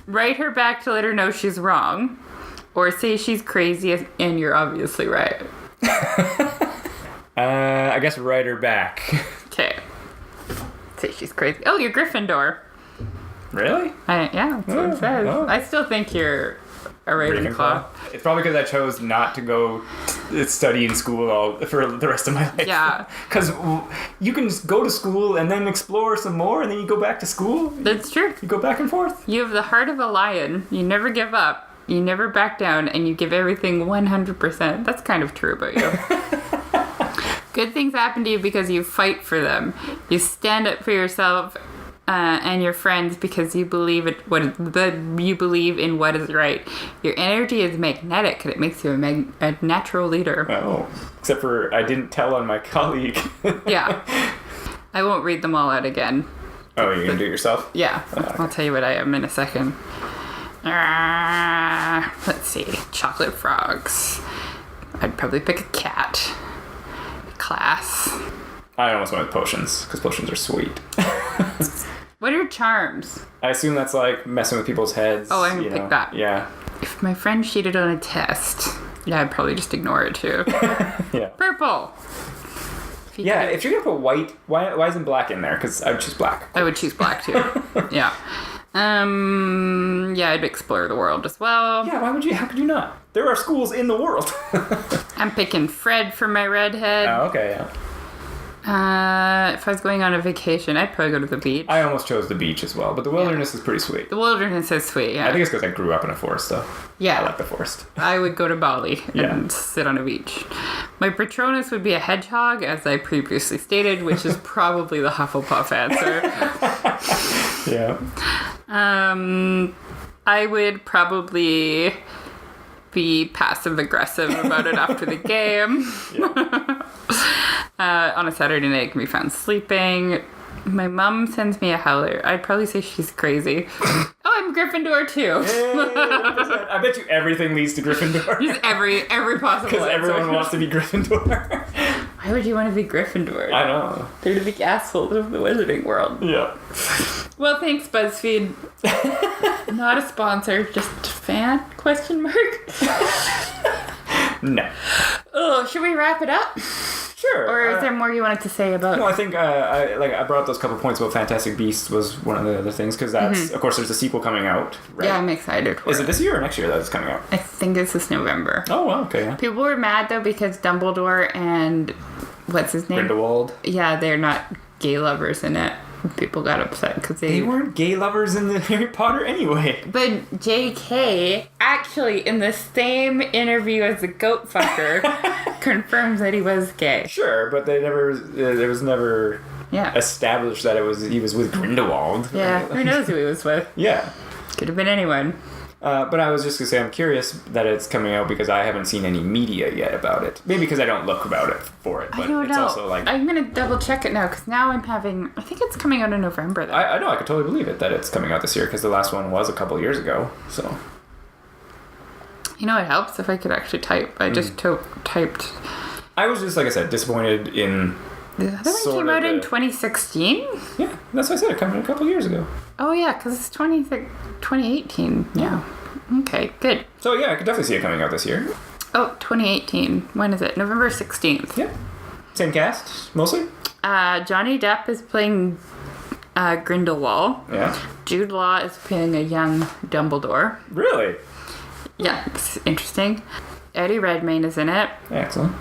Write her back to let her know she's wrong. Or say she's crazy and you're obviously right. I guess write her back. Okay. Say she's crazy. Oh, you're Gryffindor. Really? Yeah, that's what it says. Oh. I still think you're a Ravenclaw. It's probably because I chose not to go study in school for the rest of my life. Yeah. Because you can just go to school and then explore some more, and then you go back to school. That's true. You go back and forth. You have the heart of a lion. You never give up. You never back down, and you give everything 100%. That's kind of true about you. Good things happen to you because you fight for them. You stand up for yourself and your friends because you believe you believe in what is right. Your energy is magnetic and it makes you a natural leader. Oh, except for I didn't tell on my colleague. Yeah. I won't read them all out again. Oh, you're going to do it yourself? Yeah. I'll tell you what I am in a second. Let's see. Chocolate frogs. I'd probably pick a cat. Class. I almost went with potions, because potions are sweet. What are charms? I assume that's like messing with people's heads. Oh, I'm gonna pick that. Yeah. If my friend cheated on a test, yeah, I'd probably just ignore it too. Yeah. Purple. Yeah, if you're gonna put white, why isn't black in there? Because I would choose black. I would choose black too. Yeah. Yeah, I'd explore the world as well. Yeah, why would you? How could you not? There are schools in the world. I'm picking Fred for my redhead. Oh, okay, yeah. If I was going on a vacation, I'd probably go to the beach. I almost chose the beach as well, but the wilderness is pretty sweet. The wilderness is sweet, yeah. I think it's because I grew up in a forest, though. Yeah. I like the forest. I would go to Bali and sit on a beach. My Patronus would be a hedgehog, as I previously stated, which is probably the Hufflepuff answer. Yeah. I would probably be passive-aggressive about it after the game. Yeah. On a Saturday night, I can be found sleeping. My mom sends me a howler. I'd probably say she's crazy. Oh, I'm Gryffindor too. Hey, 100%. I bet you everything leads to Gryffindor. Just every possible Because answer. everyone wants to be Gryffindor. Why would you want to be Gryffindor? I know. They're the big assholes of the wizarding world. Yeah. Well, thanks, BuzzFeed. Not a sponsor, just a fan? Question mark. No. Oh, should we wrap it up? Sure. Or is there more you wanted to say about? No, I think I brought up those couple points about Fantastic Beasts was one of the other things because that's of course there's a sequel coming out. Right? Yeah, I'm excited for Is it this year or next year that it's coming out? I think this is November. Oh, well, okay. Yeah. People were mad though because Dumbledore and what's his name? Grindelwald. Yeah, they're not gay lovers in it. People got upset because They weren't gay lovers in the Harry Potter anyway. But J.K. actually, in the same interview as the goat fucker, confirms that he was gay. Sure, but they never. There was never established that he was with Grindelwald. Yeah, who knows who he was with? Yeah. Could have been anyone. But I was just going to say, I'm curious that it's coming out because I haven't seen any media yet about it. Maybe because I don't look about it for it. But I don't it's know. also like... I'm going to double check it now because now I'm having... I think it's coming out in November though. I know, I could totally believe it that it's coming out this year because the last one was a couple years ago. So... You know, it helps if I could actually type. I just typed... I was just, like I said, disappointed in... The other one came out in 2016? Yeah, that's what I said. It came out a couple years ago. Oh, yeah, because it's 2018. Yeah. Okay, good. So, yeah, I could definitely see it coming out this year. Oh, 2018. When is it? November 16th. Yeah. Same cast, mostly? Johnny Depp is playing Grindelwald. Yeah. Jude Law is playing a young Dumbledore. Really? Yeah, it's interesting. Eddie Redmayne is in it. Excellent.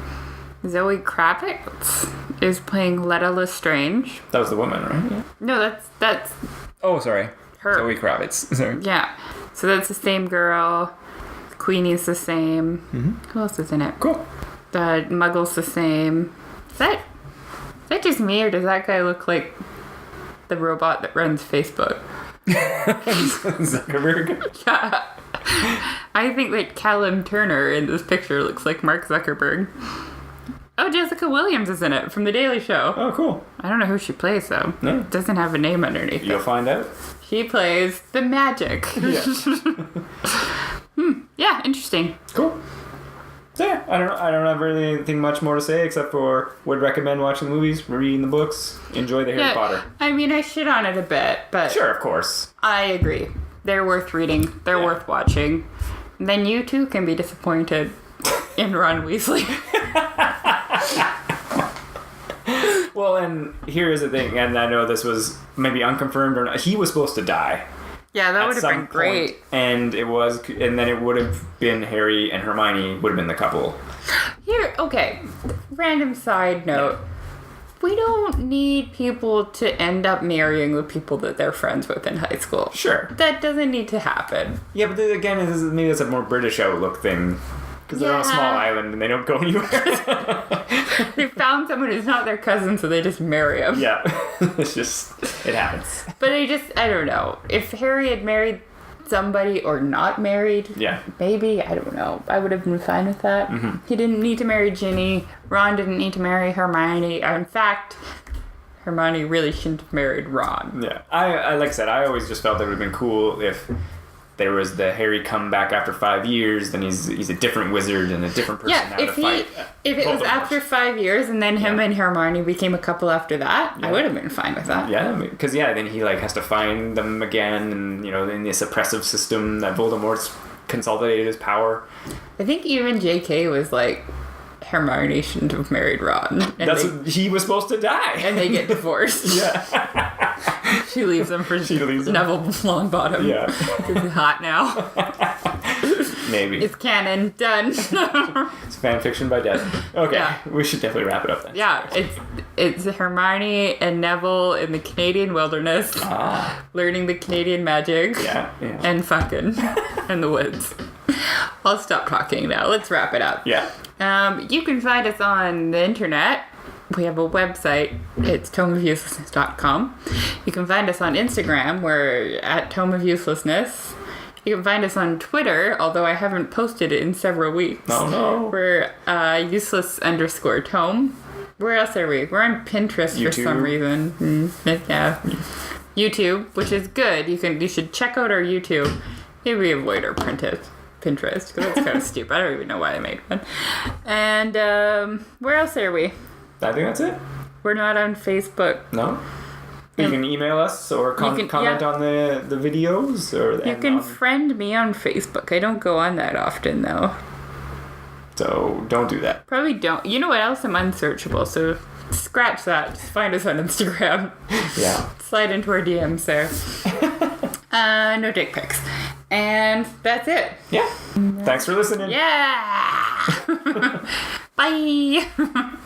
Zoe Kravitz is playing Letta Lestrange. That was the woman, right? Yeah. No, that's Oh, sorry. her. Zoe Kravitz. Sorry. Yeah. So that's the same girl. Queenie's the same. Mm-hmm. Who else is in it? Cool. The Muggle's the same. Is that just me, or does that guy look like the robot that runs Facebook? Zuckerberg? Yeah. I think that Callum Turner in this picture looks like Mark Zuckerberg. Oh, Jessica Williams is in it from The Daily Show. Oh, cool. I don't know who she plays, though. No. It doesn't have a name underneath You'll it. find out. She plays the Magic. Yeah. Yeah, interesting. Cool. So yeah, I don't have really anything much more to say except for would recommend watching the movies, reading the books, enjoy the Harry Potter. I mean, I shit on it a bit, but Sure, of course. I agree. They're worth reading. They're worth watching. And then you too can be disappointed in Ron Weasley. Well, and here is the thing, and I know this was maybe unconfirmed or not. He was supposed to die. Yeah, that would have been great. And then it would have been Harry and Hermione would have been the couple. Here, okay, random side note. We don't need people to end up marrying the people that they're friends with in high school. Sure. That doesn't need to happen. Yeah, but then again, maybe that's a more British outlook thing. Because they're on a small island and they don't go anywhere. They found someone who's not their cousin, so they just marry him. Yeah. It happens. But I don't know. If Harry had married somebody or not married, maybe, I don't know. I would have been fine with that. Mm-hmm. He didn't need to marry Ginny. Ron didn't need to marry Hermione. In fact, Hermione really shouldn't have married Ron. Yeah. I like I said, I always just felt that it would have been cool if there was the Harry come back after 5 years, then he's a different wizard and a different person now to fight. If it was after 5 years and then him and Hermione became a couple after that, I would have been fine with that. Yeah, because then he has to find them again, and in this oppressive system that Voldemort's consolidated his power. I think even J.K. was like, Hermione shouldn't have married Ron. And he was supposed to die. And they get divorced. Yeah. She leaves him for Neville Longbottom. Yeah. It's hot now. Maybe. It's canon. Done. It's fan fiction by Des. Okay. Yeah. We should definitely wrap it up then. Yeah. It's Hermione and Neville in the Canadian wilderness. Learning the Canadian magic. Yeah. And fucking in the woods. I'll stop talking now. Let's wrap it up. Yeah. You can find us on the internet. We have a website. It's tomeofuselessness.com. You can find us on Instagram. We're at Tome of Uselessness. You can find us on Twitter, although I haven't posted it in several weeks. Oh, no. We're useless_tome. Where else are we? We're on Pinterest YouTube. For some reason. Yeah. YouTube, which is good. You should check out our YouTube. Maybe we avoid our Pinterest, because that's kind of stupid. I don't even know why I made one. And where else are we? I think that's it. We're not on Facebook. No? You can email us or comment on the videos. You can friend me on Facebook. I don't go on that often, though. So don't do that. Probably don't. You know what else? I'm unsearchable, so scratch that. Just find us on Instagram. Yeah. Slide into our DMs there. No dick pics. And that's it. Yeah. Thanks for listening. Yeah. Bye.